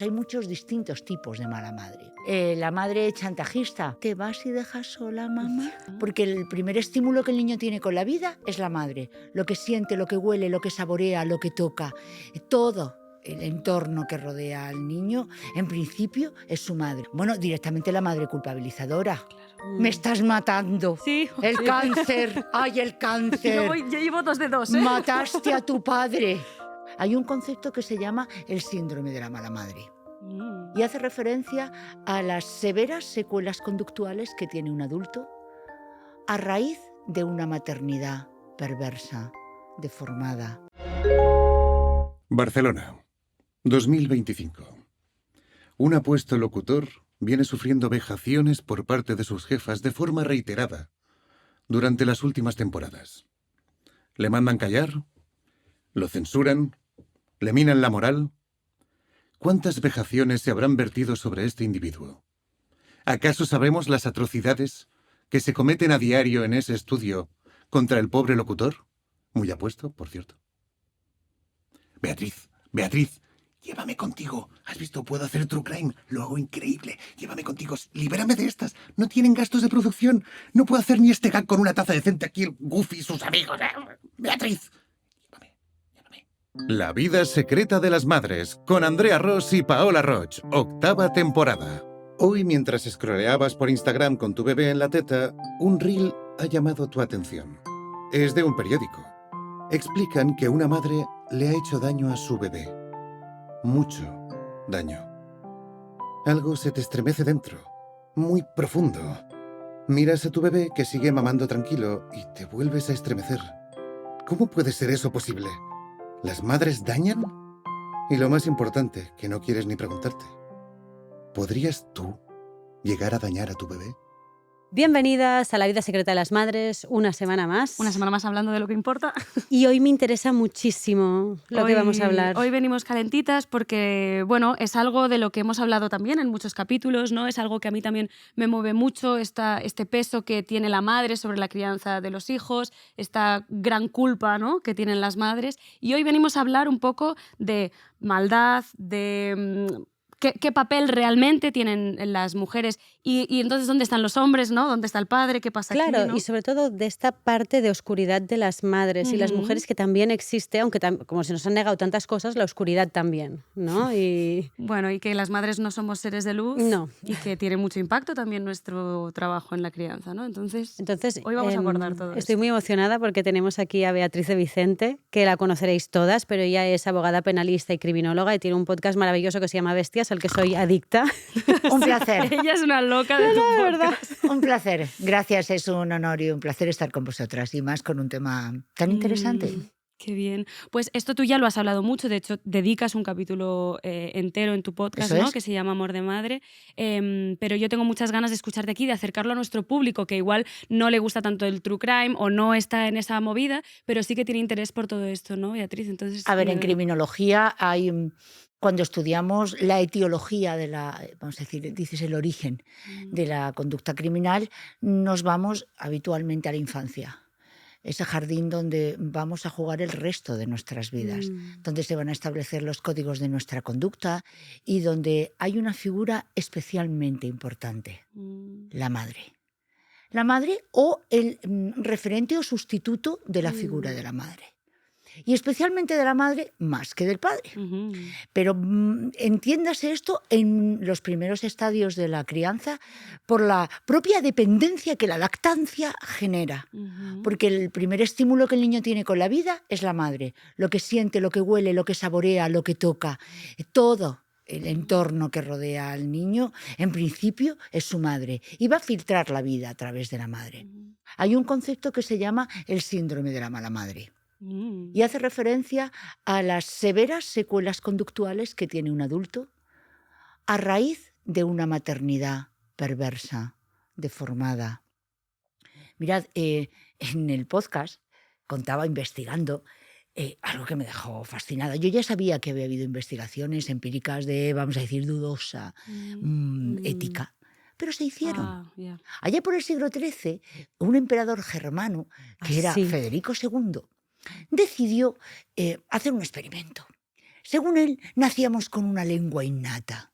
Hay muchos distintos tipos de mala madre. La madre chantajista, ¿te vas y dejas sola, mamá? Porque el primer estímulo que el niño tiene con la vida es la madre. Lo que siente, lo que huele, lo que saborea, lo que toca, todo el entorno que rodea al niño, en principio, es su madre. Bueno, directamente la madre culpabilizadora. Me estás matando. Sí. El cáncer. ¡Ay, el cáncer! Yo llevo 2 de 2, ¿eh? Mataste a tu padre. Hay un concepto que se llama el síndrome de la mala madre y hace referencia a las severas secuelas conductuales que tiene un adulto a raíz de una maternidad perversa, deformada. Barcelona, 2025. Un apuesto locutor viene sufriendo vejaciones por parte de sus jefas de forma reiterada durante las últimas temporadas. Le mandan callar, lo censuran, le minan la moral. ¿Cuántas vejaciones se habrán vertido sobre este individuo? ¿Acaso sabemos las atrocidades que se cometen a diario en ese estudio contra el pobre locutor? Muy apuesto, por cierto. Beatriz, llévame contigo. ¿Has visto? Puedo hacer True Crime. Lo hago increíble. Llévame contigo. Libérame de estas. No tienen gastos de producción. No puedo hacer ni este gag con una taza decente aquí, el Goofy y sus amigos. Beatriz. Llévame. La vida secreta de las madres, con Andrea Ross y Paola Roch, 8ª temporada. Hoy, mientras scrolleabas por Instagram con tu bebé en la teta, un reel ha llamado tu atención. Es de un periódico. Explican que una madre le ha hecho daño a su bebé. Mucho daño. Algo se te estremece dentro, muy profundo. Miras a tu bebé que sigue mamando tranquilo y te vuelves a estremecer. ¿Cómo puede ser eso posible? ¿Las madres dañan? Y lo más importante, que no quieres ni preguntarte. ¿Podrías tú llegar a dañar a tu bebé? Bienvenidas a La vida secreta de las madres, una semana más. Una semana más hablando de lo que importa. Y hoy me interesa muchísimo lo que vamos a hablar. Hoy venimos calentitas porque, bueno, es algo de lo que hemos hablado también en muchos capítulos, ¿no? Es algo que a mí también me mueve mucho, este peso que tiene la madre sobre la crianza de los hijos, esta gran culpa, ¿no?, que tienen las madres. Y hoy venimos a hablar un poco de maldad, de qué papel realmente tienen las mujeres y entonces dónde están los hombres, ¿no? ¿Dónde está el padre? ¿Qué pasa Claro, aquí, ¿no? y sobre todo de esta parte de oscuridad de las madres y las mujeres que también existe, aunque como se nos han negado tantas cosas, la oscuridad también, ¿no? Y Bueno, y que las madres no somos seres de luz. No. Y que tiene mucho impacto también nuestro trabajo en la crianza, ¿no? Entonces hoy vamos a abordar todo estoy esto. muy emocionada porque tenemos aquí a Beatriz de Vicente, que la conoceréis todas, pero ella es abogada penalista y criminóloga y tiene un podcast maravilloso que se llama Bestias, al que soy adicta. Un placer. Ella es una loca de tu podcast. Un placer. Gracias, es un honor y un placer estar con vosotras y más con un tema tan interesante. Qué bien. Pues esto tú ya lo has hablado mucho, de hecho dedicas un capítulo entero en tu podcast, Eso ¿no?, es. que se llama Amor de Madre, pero yo tengo muchas ganas de escucharte aquí, de acercarlo a nuestro público, que igual no le gusta tanto el true crime o no está en esa movida, pero sí que tiene interés por todo esto, ¿no, Beatriz? Entonces, A ver, en criminología hay, cuando estudiamos la etiología de la, vamos a decir, dices el origen de la conducta criminal, nos vamos habitualmente a la infancia. Ese jardín donde vamos a jugar el resto de nuestras vidas, donde se van a establecer los códigos de nuestra conducta y donde hay una figura especialmente importante, la madre. La madre o el referente o sustituto de la figura de la madre. Y especialmente de la madre más que del padre. Pero entiéndase esto en los primeros estadios de la crianza por la propia dependencia que la lactancia genera. Porque el primer estímulo que el niño tiene con la vida es la madre. Lo que siente, lo que huele, lo que saborea, lo que toca, todo el entorno que rodea al niño, en principio, es su madre. Y va a filtrar la vida a través de la madre. Hay un concepto que se llama el síndrome de la mala madre. Y hace referencia a las severas secuelas conductuales que tiene un adulto a raíz de una maternidad perversa, deformada. Mirad, en el podcast contaba investigando algo que me dejó fascinada. Yo ya sabía que había habido investigaciones empíricas de, vamos a decir, dudosa ética, pero se hicieron. Allá por el siglo XIII, un emperador germano, que era sí. Federico II, decidió hacer un experimento. Según él, nacíamos con una lengua innata,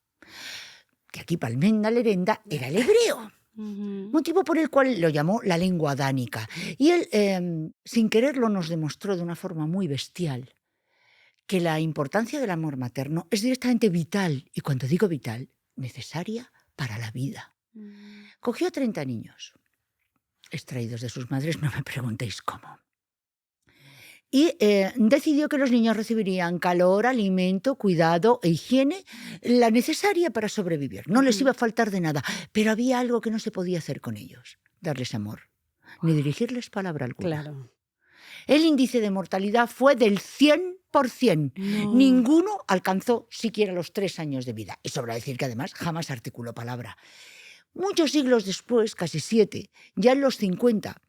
que aquí Palmenda Lerenda era el hebreo, motivo por el cual lo llamó la lengua adánica. Y él, sin quererlo, nos demostró de una forma muy bestial que la importancia del amor materno es directamente vital, y cuando digo vital, necesaria para la vida. Cogió 30 niños, extraídos de sus madres, no me preguntéis cómo. Y decidió que los niños recibirían calor, alimento, cuidado e higiene, la necesaria para sobrevivir. No les iba a faltar de nada, pero había algo que no se podía hacer con ellos: darles amor, ni dirigirles palabra alguna. Claro. El índice de mortalidad fue del 100%. No. Ninguno alcanzó siquiera los 3 años de vida. Y sobra decir que además jamás articuló palabra. Muchos siglos después, casi 7, ya en los 50,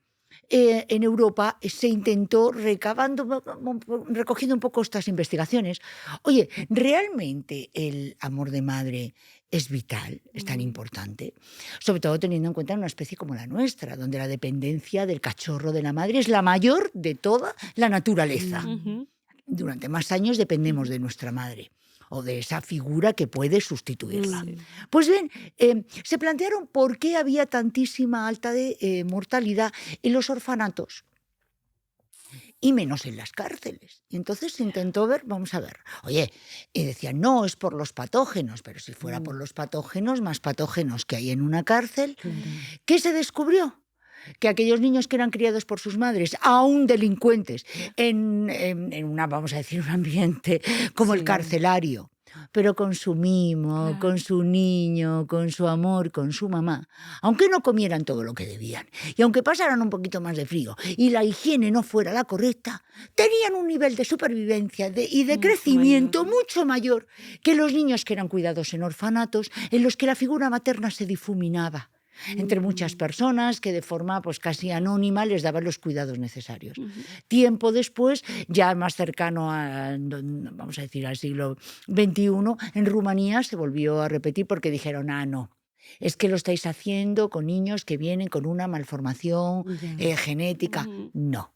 en Europa se intentó, recogiendo un poco estas investigaciones, oye, ¿realmente el amor de madre es vital, es tan importante? Sobre todo teniendo en cuenta una especie como la nuestra, donde la dependencia del cachorro de la madre es la mayor de toda la naturaleza. Durante más años dependemos de nuestra madre o de esa figura que puede sustituirla. Pues bien, se plantearon por qué había tantísima alta de mortalidad en los orfanatos y menos en las cárceles. Y entonces se intentó ver, vamos a ver, oye, y decían, no, es por los patógenos, pero si fuera por los patógenos, más patógenos que hay en una cárcel, ¿qué se descubrió? Que aquellos niños que eran criados por sus madres, aún delincuentes, en una, vamos a decir, un ambiente como el carcelario, pero con su mimo, con su niño, con su amor, con su mamá, aunque no comieran todo lo que debían y aunque pasaran un poquito más de frío y la higiene no fuera la correcta, tenían un nivel de supervivencia y de crecimiento mucho mayor que los niños que eran cuidados en orfanatos, en los que la figura materna se difuminaba entre muchas personas que de forma pues casi anónima les daban los cuidados necesarios. Tiempo después, ya más cercano vamos a decir, al siglo XXI, en Rumanía se volvió a repetir porque dijeron, no, es que lo estáis haciendo con niños que vienen con una malformación genética. No.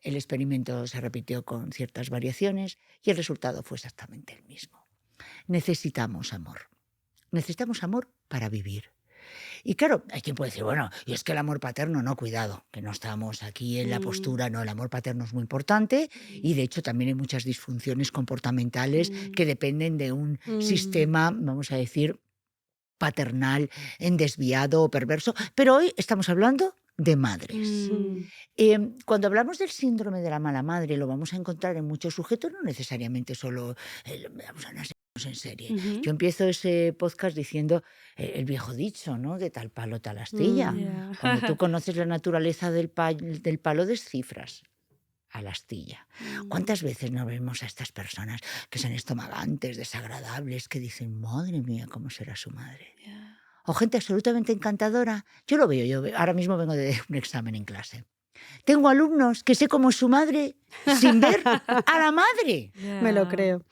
El experimento se repitió con ciertas variaciones y el resultado fue exactamente el mismo. Necesitamos amor. Necesitamos amor para vivir. Y claro, hay quien puede decir, bueno, y es que el amor paterno, no, cuidado, que no estamos aquí en la postura, no, el amor paterno es muy importante y de hecho también hay muchas disfunciones comportamentales que dependen de un sistema, vamos a decir, paternal, en desviado o perverso, pero hoy estamos hablando de madres. Cuando hablamos del síndrome de la mala madre, lo vamos a encontrar en muchos sujetos, no necesariamente solo vamos a en serie. Yo empiezo ese podcast diciendo el viejo dicho, ¿no? De tal palo, tal astilla. Cuando tú conoces la naturaleza del palo, descifras a la astilla. ¿Cuántas veces no vemos a estas personas que son estomagantes, desagradables, que dicen, madre mía, ¿cómo será su madre? O gente absolutamente encantadora. Yo lo veo, ahora mismo vengo de un examen en clase. Tengo alumnos que sé cómo es su madre sin ver a la madre. Me lo creo.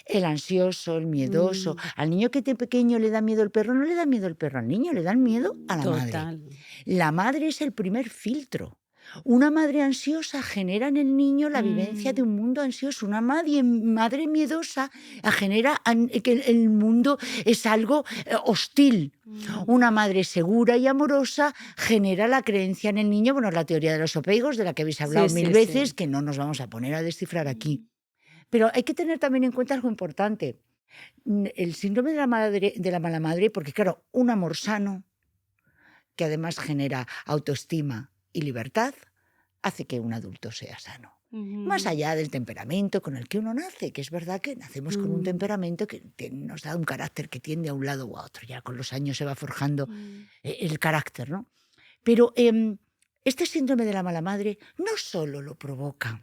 El ansioso, el miedoso. Al niño que de pequeño le da miedo el perro, no le da miedo el perro al niño, le dan miedo a la madre. La madre es el primer filtro. Una madre ansiosa genera en el niño la vivencia de un mundo ansioso. Una madre miedosa genera que el mundo es algo hostil. Una madre segura y amorosa genera la creencia en el niño, bueno, la teoría de los apeigos, de la que habéis hablado mil veces, que no nos vamos a poner a descifrar aquí. Pero hay que tener también en cuenta algo importante. El síndrome de la mala madre, porque claro, un amor sano, que además genera autoestima y libertad, hace que un adulto sea sano. Más allá del temperamento con el que uno nace, que es verdad que nacemos con un temperamento que nos da un carácter que tiende a un lado u a otro. Ya con los años se va forjando el carácter, ¿no? Pero este síndrome de la mala madre no solo lo provoca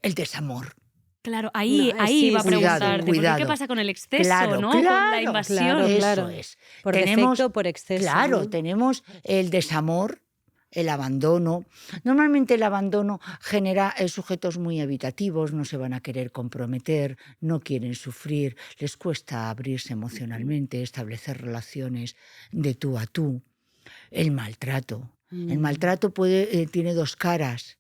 el desamor. Claro, ahí iba a preguntarte, cuidado. ¿qué pasa con el exceso, ¿no? Con la invasión. Eso es. Por defecto, por exceso. Claro, ¿no? tenemos el desamor, el abandono. Normalmente el abandono genera sujetos muy evitativos, no se van a querer comprometer, no quieren sufrir, les cuesta abrirse emocionalmente, establecer relaciones de tú a tú. El maltrato. El maltrato tiene dos caras.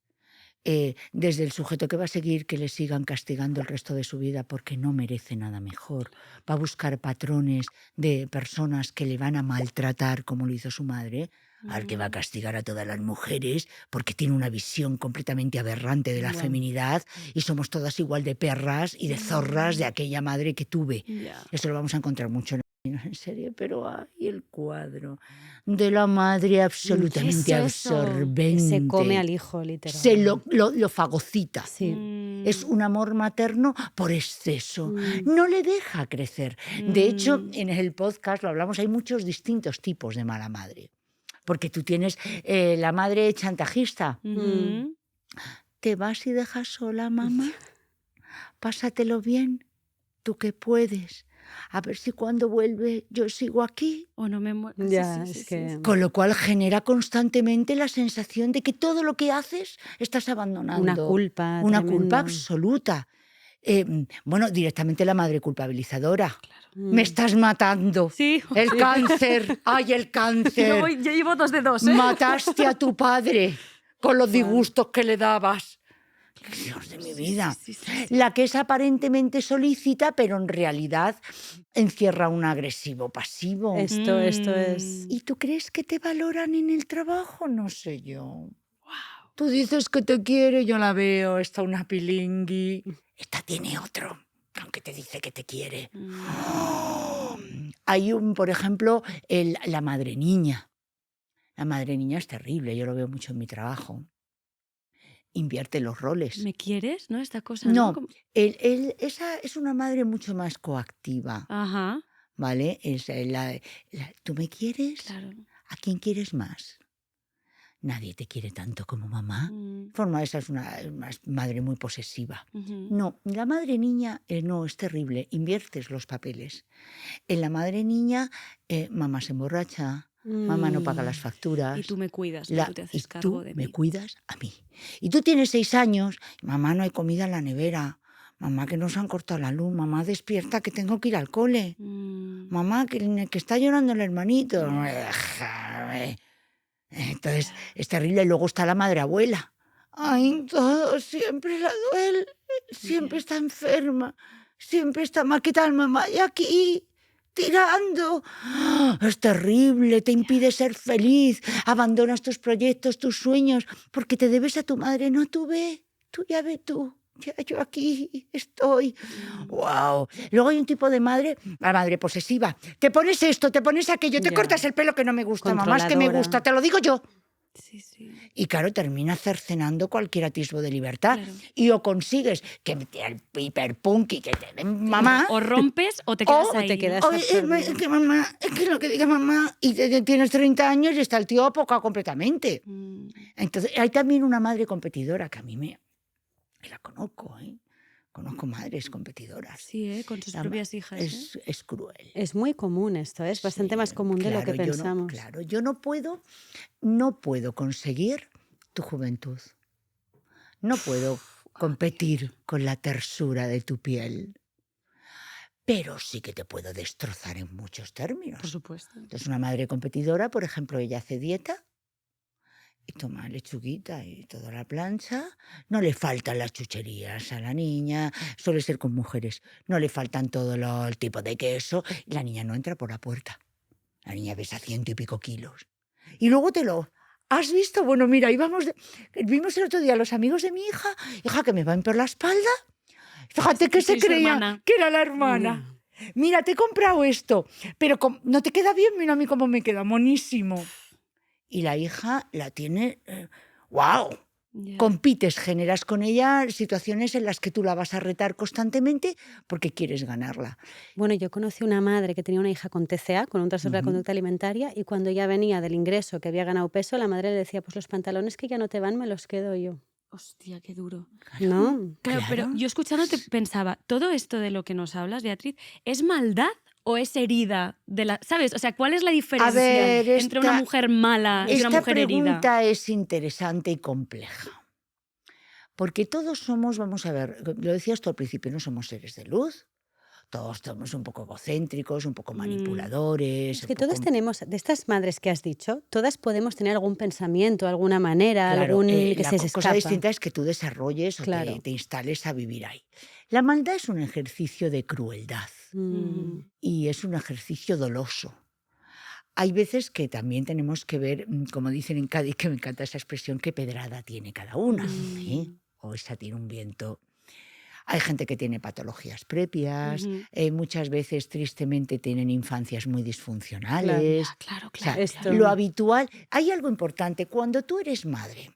desde el sujeto que va a seguir, que le sigan castigando el resto de su vida porque no merece nada mejor. Va a buscar patrones de personas que le van a maltratar como lo hizo su madre, al que va a castigar a todas las mujeres porque tiene una visión completamente aberrante de la feminidad y somos todas igual de perras y de zorras de aquella madre que tuve. Eso lo vamos a encontrar mucho en serie, pero hay el cuadro de la madre absolutamente ¿Qué es eso? absorbente. Se come al hijo, literal. Se lo fagocita. Sí. Es un amor materno por exceso. No le deja crecer. De hecho, en el podcast lo hablamos, hay muchos distintos tipos de mala madre. Porque tú tienes la madre chantajista. ¿Te vas y dejas sola, mamá? Pásatelo bien, tú que puedes. A ver si cuando vuelve yo sigo aquí. O no me muero. Ya, es que... Con lo cual genera constantemente la sensación de que todo lo que haces estás abandonando. Una culpa Una tremenda. culpa absoluta. Bueno, directamente la madre culpabilizadora. Me estás matando. Sí. El cáncer. ¡Ay, el cáncer! Yo llevo 2 de 2, Mataste a tu padre con los disgustos que le dabas. Dios de mi vida. La que es aparentemente solícita, pero en realidad encierra un agresivo pasivo. Esto es... ¿Y tú crees que te valoran en el trabajo? No sé yo. Tú dices que te quiere, yo la veo, está una pilingui. Esta tiene otro, aunque te dice que te quiere. Hay por ejemplo, la madre niña. La madre niña es terrible, yo lo veo mucho en mi trabajo. Invierte los roles. ¿Me quieres? ¿No? Esta cosa. No, Como- esa es una madre mucho más coactiva, Ajá, ¿vale? ¿Tú me quieres? claro. ¿A quién quieres más? Nadie te quiere tanto como mamá. Esa es una madre muy posesiva. No, la madre niña no, es terrible. Inviertes los papeles. En la madre niña, mamá se emborracha, mamá no paga las facturas. Y tú me cuidas, ¿no? Tú te haces y cargo tú de me mí. cuidas a mí. Y tú tienes 6 años, mamá no hay comida en la nevera, mamá que nos han cortado la luz, mamá despierta que tengo que ir al cole, mamá que está llorando el hermanito. Entonces es terrible. Y luego está la madre abuela. Ay, todo siempre la duele, siempre está enferma, siempre está mal. ¿Qué tal, mamá? Y aquí, tirando. Es terrible, te impide ser feliz, abandonas tus proyectos, tus sueños, porque te debes a tu madre. No, tú ve, tú ya ve tú. Ya yo aquí estoy. ¡Wow! Luego hay un tipo de madre, la madre posesiva. Te pones esto, te pones aquello, te Ya. cortas el pelo que no me gusta, mamá, es que me Controladora. gusta, te lo digo yo. Sí, sí. Y claro, termina cercenando cualquier atisbo de libertad. Claro. Y o consigues que el hiperpunk y que te den mamá. O rompes o te quedas O ahí. te ¿no? quedas- o, es que mamá, es que lo que diga mamá, y tienes 30 años y está el tío apocado completamente. Entonces, hay también una madre competidora que a mí me la conozco, ¿eh? Conozco madres competidoras. Sí, con sus La propias hijas. es cruel. Es muy común esto, es bastante Sí, más común de lo que claro, yo pensamos. yo no puedo conseguir tu juventud. No puedo competir con la tersura de tu piel. Pero sí que te puedo destrozar en muchos términos. Por supuesto. Entonces, una madre competidora, por ejemplo, ella hace dieta y toma lechuguita y toda la plancha. No le faltan las chucherías a la niña, suele ser con mujeres. No le faltan todo el tipo de queso. La niña no entra por la puerta. La niña pesa 100 y pico kilos. Y luego te lo... ¿Has visto? Bueno, mira, vimos el otro día a los amigos de mi hija que me van por la espalda. Fíjate que se soy su creía hermana. que era la hermana. Mira, te he comprado esto, pero no te queda bien, mira a mí cómo me queda, monísimo. Y la hija la tiene... ¡Wow! Ya. Compites, generas con ella situaciones en las que tú la vas a retar constantemente porque quieres ganarla. Bueno, yo conocí una madre que tenía una hija con TCA, con un trastorno de la conducta alimentaria, y cuando ya venía del ingreso, que había ganado peso, la madre le decía, pues los pantalones que ya no te van, me los quedo yo. Hostia, qué duro. ¿No? Claro, pero Claro. yo escuchándote pensaba, todo esto de lo que nos hablas, Beatriz, ¿es maldad o es herida? ¿Sabes? O sea, ¿cuál es la diferencia ver, entre una esta- mujer mala y una Esta mujer herida? pregunta es interesante y compleja. Porque todos somos, vamos a ver, lo decías tú al principio, no somos seres de luz. Todos somos un poco egocéntricos, un poco manipuladores. Es que todas tenemos, de estas madres que has dicho, todas podemos tener algún pensamiento, alguna manera, Claro, algún que la se les cosa escapa. distinta es que tú desarrolles o Claro. te instales a vivir ahí. La maldad es un ejercicio de crueldad y es un ejercicio doloso. Hay veces que también tenemos que ver, como dicen en Cádiz, que me encanta esa expresión, qué pedrada tiene cada una, ¿eh? O esa tiene un viento. Hay gente que tiene patologías previas, muchas veces tristemente tienen infancias muy disfuncionales. Claro, O sea, claro. Esto- lo habitual, hay algo importante, cuando tú eres madre,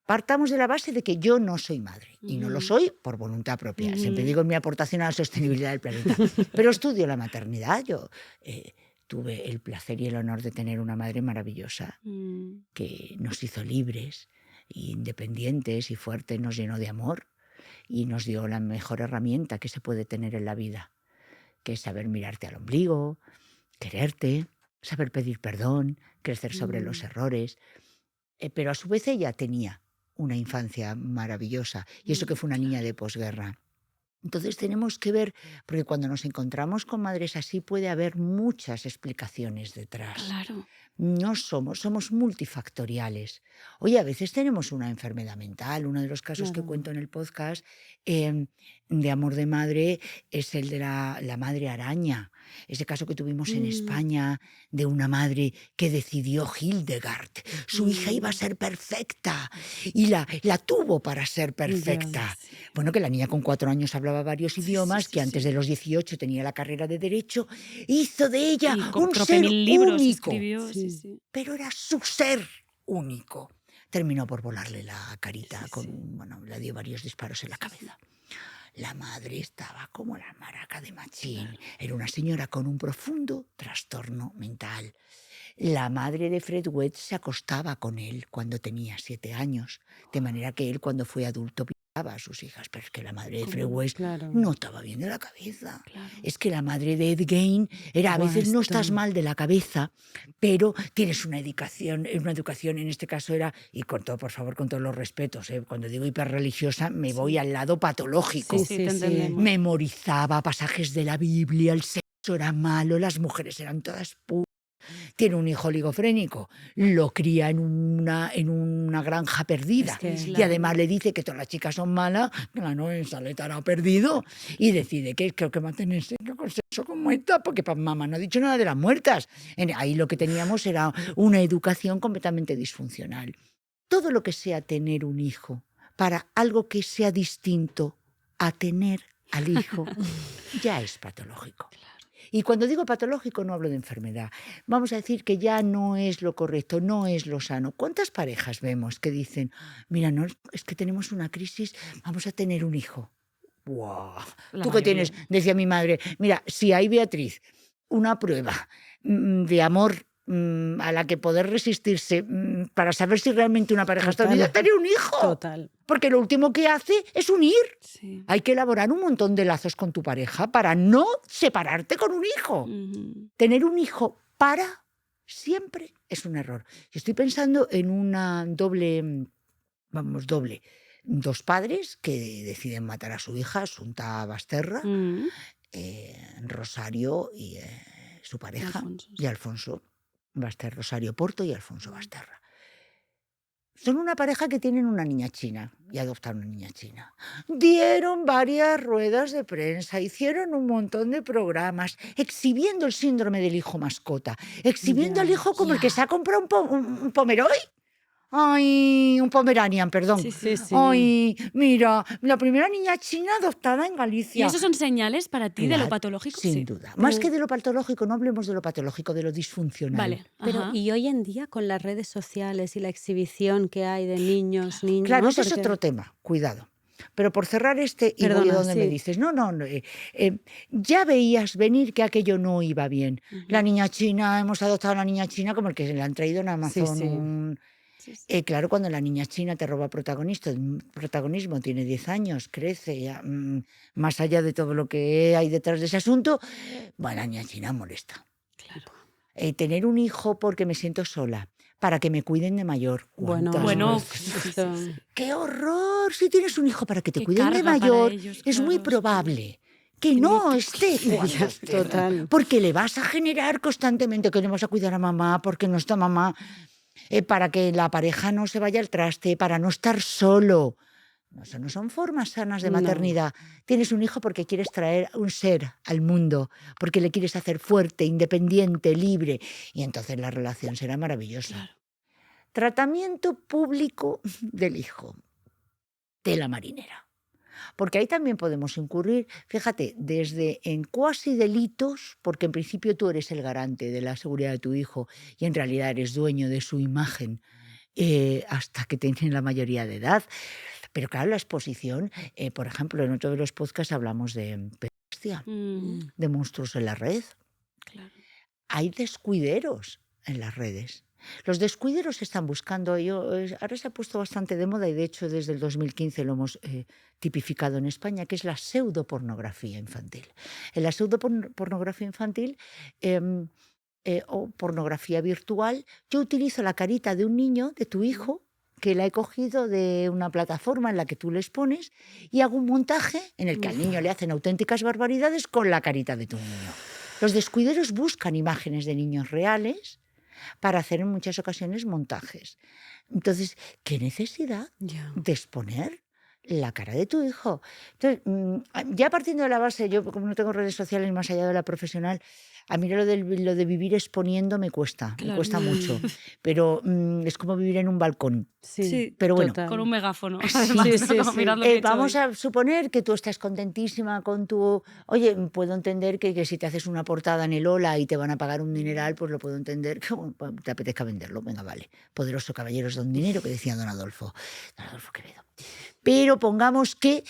partamos de la base de que yo no soy madre y no lo soy por voluntad propia. Siempre digo en mi aportación a la sostenibilidad del planeta, pero estudio la maternidad. Yo tuve el placer y el honor de tener una madre maravillosa que nos hizo libres, independientes y fuertes, nos llenó de amor y nos dio la mejor herramienta que se puede tener en la vida, que es saber mirarte al ombligo, quererte, saber pedir perdón, crecer sobre los errores. Pero a su vez ella tenía una infancia maravillosa, y eso que fue una niña de posguerra. Entonces tenemos que ver, porque cuando nos encontramos con madres así puede haber muchas explicaciones detrás. Claro. No somos multifactoriales. Oye, a veces tenemos una enfermedad mental. Uno de los casos que Claro. cuento en el podcast de amor de madre es el de la madre araña. Ese caso que tuvimos en España de una madre que decidió Hildegard. Su hija iba a ser perfecta y la tuvo para ser perfecta. Bueno, que la niña con 4 años hablaba varios idiomas, que antes de los 18 tenía la carrera de Derecho, hizo de ella Y un ser 4.000 libros único. escribió. Sí. Sí. Pero era su ser único. Terminó por volarle la carita, bueno, le dio varios disparos en la cabeza. La madre estaba como la maraca de Machín. Era una señora con un profundo trastorno mental. La madre de Fred West se acostaba con él cuando tenía 7 años, de manera que él cuando fue adulto violaba a sus hijas. Pero es que la madre de Fred West Claro. no estaba bien de la cabeza. Claro. Es que la madre de Ed Gein era, a Buah, veces no esto- estás mal de la cabeza, pero tienes una educación en este caso era, y con todo, por favor, con todos los respetos, cuando digo hiperreligiosa me voy al lado patológico. Sí, te entendemos. Memorizaba pasajes de la Biblia, el sexo era malo, las mujeres eran todas puras. Tiene un hijo oligofrénico, lo cría en una granja perdida. Es que- Y además le dice que todas las chicas son malas, claro, sale estará perdido. Y decide que creo que mantenerse con sexo con muerta, porque mamá no ha dicho nada de las muertas. Ahí lo que teníamos era una educación completamente disfuncional. Todo lo que sea tener un hijo para algo que sea distinto a tener al hijo ya es patológico. Y cuando digo patológico no hablo de enfermedad. Vamos a decir que ya no es lo correcto, no es lo sano. ¿Cuántas parejas vemos que dicen, mira, no, es que tenemos una crisis, vamos a tener un hijo? ¡Buah! La ¿Tú qué mayoría. tienes? Decía mi madre, mira, si hay, Beatriz, una prueba de amor a la que poder resistirse para saber si realmente una pareja está Total. unida, tener un hijo. Total. Porque lo último que hace es unir. Sí. Hay que elaborar un montón de lazos con tu pareja para no separarte con un hijo. Tener un hijo para siempre es un error. Yo estoy pensando en una doble, dos padres que deciden matar a su hija, Asunta Basterra, Rosario y su pareja, Alfonso, sí. y Alfonso Basterra, Rosario Porto y Alfonso Basterra. Son una pareja que tienen una niña china y adoptaron una niña china. Dieron varias ruedas de prensa, hicieron un montón de programas exhibiendo el síndrome del hijo mascota, exhibiendo al hijo como el que se ha comprado un Pomeroy. Ay, un Pomeranian, perdón. Sí, sí, sí. Ay, mira, la primera niña china adoptada en ¿Y Galicia. eso son señales para ti de Claro, lo patológico? Sin Sí. duda. Más que de lo patológico, no hablemos de lo patológico, de lo disfuncional. Vale. Pero ajá. y hoy en día con las redes sociales y la exhibición que hay de niños, niñas... Claro, ¿no? ese es Porque- otro tema, cuidado. Pero por cerrar y voy Perdona, a donde me sí. dices, no, ya veías venir que aquello no iba bien. La niña china, hemos adoptado a la niña china como el que le han traído en Amazon. sí. Sí, sí. Claro, cuando la niña china te roba protagonismo, tiene 10 años, crece, ya, más allá de todo lo que hay detrás de ese asunto, bueno, la niña china molesta. Claro. Tener un hijo porque me siento sola, para que me cuiden de mayor. Bueno, ¿Cuántas Bueno, veces? sí, sí, esto- sí, sí. ¡Qué horror! Si tienes un hijo para que te Qué cuiden de carga para mayor, ellos, es muy claro, sí. probable que no esté cuando esté. Total. Porque le vas a generar constantemente que le vas a cuidar a mamá, porque no está mamá, para que la pareja no se vaya al traste, para no estar solo. No, eso no son formas sanas de No. maternidad. Tienes un hijo porque quieres traer un ser al mundo, porque le quieres hacer fuerte, independiente, libre, y entonces la relación será maravillosa. Tratamiento público del hijo, tela marinera. Porque ahí también podemos incurrir, fíjate, desde en cuasi delitos, porque en principio tú eres el garante de la seguridad de tu hijo y en realidad eres dueño de su imagen hasta que tiene la mayoría de edad. Pero claro, la exposición, por ejemplo, en otro de los podcasts hablamos de pederastia, de monstruos en la red. Claro. Hay descuideros en las redes. Los descuideros están buscando, ahora se ha puesto bastante de moda y de hecho desde el 2015 lo hemos tipificado en España, que es la pseudopornografía infantil. En la pseudopornografía infantil o pornografía virtual, yo utilizo la carita de un niño, de tu hijo, que la he cogido de una plataforma en la que tú les pones y hago un montaje en el que al niño le hacen auténticas barbaridades con la carita de tu niño. Los descuideros buscan imágenes de niños reales para hacer en muchas ocasiones montajes. Entonces, ¿qué necesidad de exponer la cara de tu hijo? Entonces, ya partiendo de la base, yo como no tengo redes sociales más allá de la profesional, a mí lo de vivir exponiendo me cuesta mucho, pero es como vivir en un balcón. Sí, pero bueno, total. Con un megáfono. Sí, Además, sí, ¿no? sí. Mirad lo que he hecho vamos hoy. a suponer que tú estás contentísima con tu... Oye, puedo entender que si te haces una portada en el Ola y te van a pagar un dineral, pues lo puedo entender, que bueno, te apetezca venderlo, venga, vale. Poderoso caballero es don dinero, que decía don Adolfo Quevedo. Pero pongamos que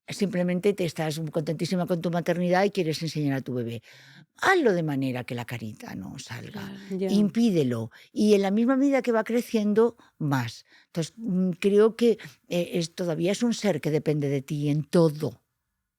simplemente te estás contentísima con tu maternidad y quieres enseñar a tu bebé. Hazlo de manera que la carita no salga. Ya. Impídelo. Y en la misma medida que va creciendo, más. Entonces, creo que todavía es un ser que depende de ti en todo.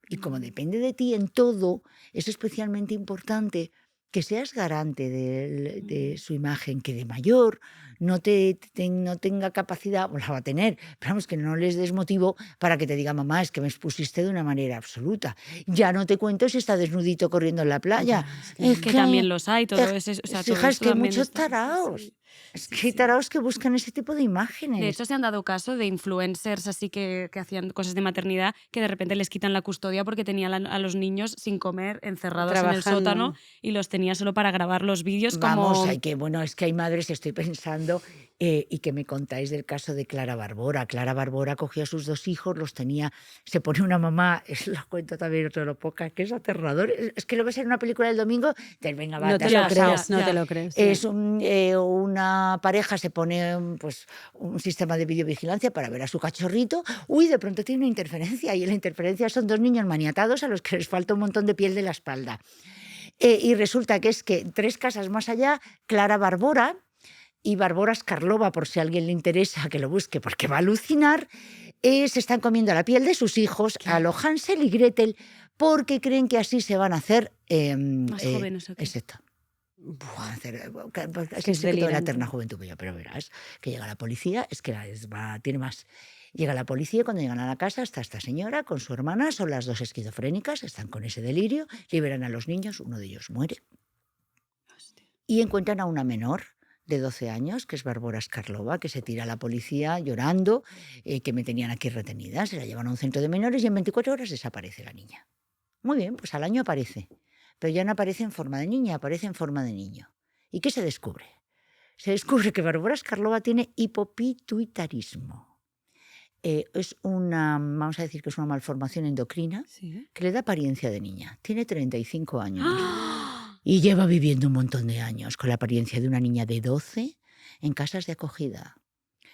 Y como depende de ti en todo, es especialmente importante que seas garante de su imagen, que de mayor no tenga capacidad, o la va a tener, pero vamos, que no les des motivo para que te diga, mamá, es que me expusiste de una manera absoluta. Ya no te cuento si está desnudito corriendo en la playa. Es Que también los hay, todo eso. O sea, todo Fija, es esto que hay también muchos está- taraos. sí. Es que hay taraos que buscan ese tipo de imágenes. De hecho, se han dado caso de influencers así que hacían cosas de maternidad que de repente les quitan la custodia porque tenían a los niños sin comer, encerrados en el Trabajando. sótano y los tenía solo para grabar los vídeos Vamos, como... es que hay madres, estoy pensando, y que me contáis del caso de Clara Barbora. Clara Barbora cogió a sus 2 hijos, los tenía, se pone una mamá, eso lo cuento también otro de lo poca, que es aterrador. Es que lo ves en una película del domingo, te venga, va, No te te has lo pasado. crees, no te lo crees. Es una pareja, se pone pues, un sistema de videovigilancia para ver a su cachorrito. Uy, de pronto tiene una interferencia y en la interferencia son 2 niños maniatados a los que les falta un montón de piel de la espalda. Y resulta que es que 3 casas más allá, Clara Barbora y Barbora Skarlova, por si a alguien le interesa que lo busque porque va a alucinar, se están comiendo la piel de sus hijos a lo Hansel y Gretel porque creen que así se van a hacer... Más jóvenes, ¿o qué? Exacto. Van a hacer, es Que es que toda la delirante. eterna juventud, pero verás que llega la policía, es que tiene más. Llega la policía y cuando llegan a la casa está esta señora con su hermana, son las 2 esquizofrénicas, están con ese delirio, liberan a los niños, uno de ellos muere. Y encuentran a una menor de 12 años, que es Barbora Skarlova, que se tira a la policía llorando, que me tenían aquí retenida, se la llevan a un centro de menores y en 24 horas desaparece la niña. Muy bien, pues al año aparece, pero ya no aparece en forma de niña, aparece en forma de niño. ¿Y qué se descubre? Se descubre que Barbora Skarlova tiene hipopituitarismo. Es vamos a decir que es una malformación endocrina Sí. que le da apariencia de niña. Tiene 35 años. ¡Ah! Y lleva viviendo un montón de años con la apariencia de una niña de 12 en casas de acogida.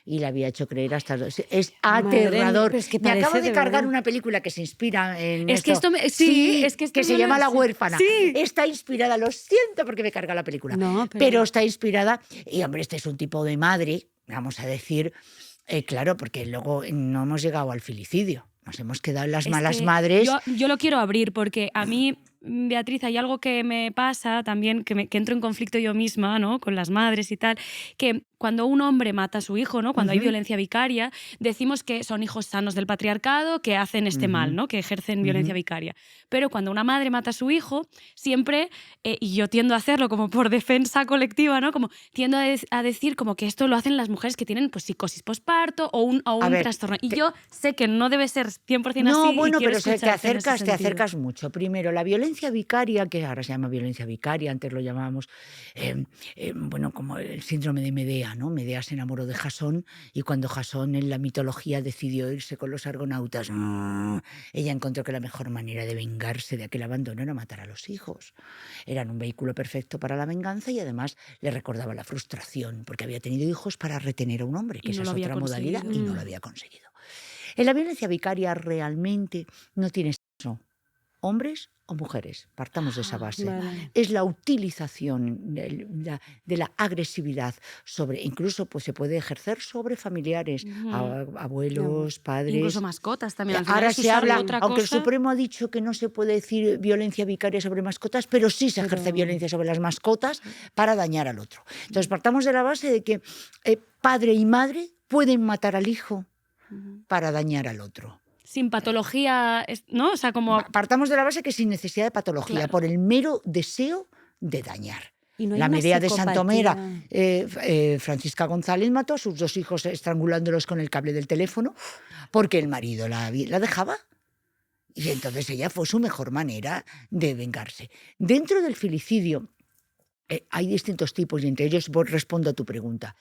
Y le había hecho creer hasta... Es Madre aterrador. mía, pero es que me acabo parece de de cargar verdad. una película que se inspira en Es que esto es que esto se me llama lo- La sí. huérfana. Sí. Está inspirada, lo siento porque me carga la película, No, pero está inspirada... Y hombre, este es un tipo de madre, vamos a decir, claro, porque luego no hemos llegado al filicidio. Nos hemos quedado en las Es malas que madres. Yo lo quiero abrir porque a mí, Beatriz, hay algo que me pasa también, que entro en conflicto yo misma, ¿no? Con las madres y tal, que cuando un hombre mata a su hijo, ¿no? Cuando hay Ujú. violencia vicaria, decimos que son hijos sanos del patriarcado que hacen este mal, Ujú. ¿no? Que ejercen violencia Ujú. vicaria. Pero cuando una madre mata a su hijo, siempre, y yo tiendo a hacerlo como por defensa colectiva, ¿no? Como tiendo a decir como que esto lo hacen las mujeres que tienen pues, psicosis posparto o A un ver, trastorno. Y te- yo sé que no debe ser 100% No, así y bueno, quiero pero te escucharte en ese te sentido. acercas mucho. Primero, la violencia vicaria, que ahora se llama violencia vicaria, antes lo llamábamos, bueno, como el síndrome de Medea, ¿no? Medea se enamoró de Jasón y cuando Jasón en la mitología decidió irse con los argonautas, ella encontró que la mejor manera de vengarse de aquel abandono era matar a los hijos. Eran un vehículo perfecto para la venganza y además le recordaba la frustración, porque había tenido hijos para retener a un hombre, que Y no esa lo es había otra modalidad, y no lo conseguido. había conseguido. En la violencia vicaria realmente no tiene sexo, hombres o mujeres, partamos de esa Ah, base. Vale. Es la utilización de la agresividad sobre, incluso pues, se puede ejercer sobre familiares, Ujú. abuelos, Incluso padres. mascotas también. Al final Ahora es se usar habla, otra aunque el cosa. Supremo ha dicho que no se puede decir violencia vicaria sobre mascotas, pero sí se ejerce Pero violencia sobre las mascotas para dañar al otro. Entonces partamos de la base de que padre y madre pueden matar al hijo Ujú. para dañar al otro. Sin patología, ¿no? O sea, como... Partamos de la base que sin necesidad de patología, Claro. por el mero deseo de dañar. y no hay La una Medea de Santomera, psicopatía. Francisca González mató a sus 2 hijos estrangulándolos con el cable del teléfono porque el marido la dejaba. Y entonces ella fue su mejor manera de vengarse. Dentro del filicidio hay distintos tipos y entre ellos respondo a tu pregunta.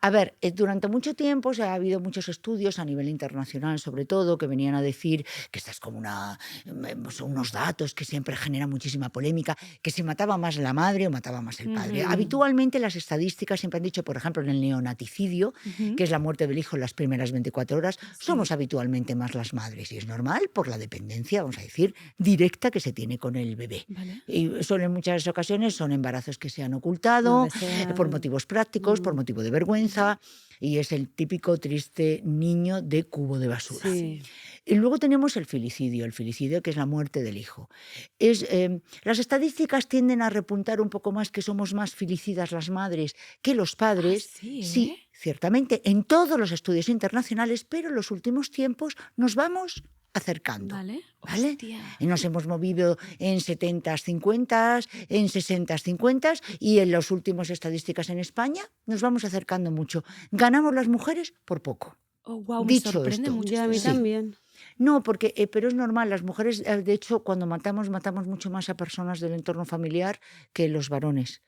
A ver, durante mucho tiempo ha habido muchos estudios a nivel internacional, sobre todo, que venían a decir que esta es como son unos datos que siempre generan muchísima polémica, que si mataba más la madre o mataba más el padre. Ujú. Habitualmente las estadísticas siempre han dicho, por ejemplo, en el neonaticidio, Ujú. que es la muerte del hijo en las primeras 24 horas, Sí. somos habitualmente más las madres. Y es normal por la dependencia, vamos a decir, directa que se tiene con el bebé. Vale. Y en muchas ocasiones son embarazos que se han No ocultado, deseado. por motivos prácticos, por Mm. motivo de vergüenza, y es el típico triste niño de cubo de basura. Sí. Y luego tenemos el filicidio que es la muerte del hijo. Las estadísticas tienden a repuntar un poco más que somos más filicidas las madres que los padres. sí, Sí, ciertamente, en todos los estudios internacionales, pero en los últimos tiempos nos vamos acercando. Vale. ¿Vale? Hostia. Y nos hemos movido en 70s, 50s, en 60s, 50s y en las últimas estadísticas en España nos vamos acercando mucho. Ganamos las mujeres por poco. Oh, wow, me Dicho sorprende esto, mucho Ya, a este mí sí. dato. también. No, porque, pero es normal, las mujeres, de hecho, cuando matamos mucho más a personas del entorno familiar que los varones.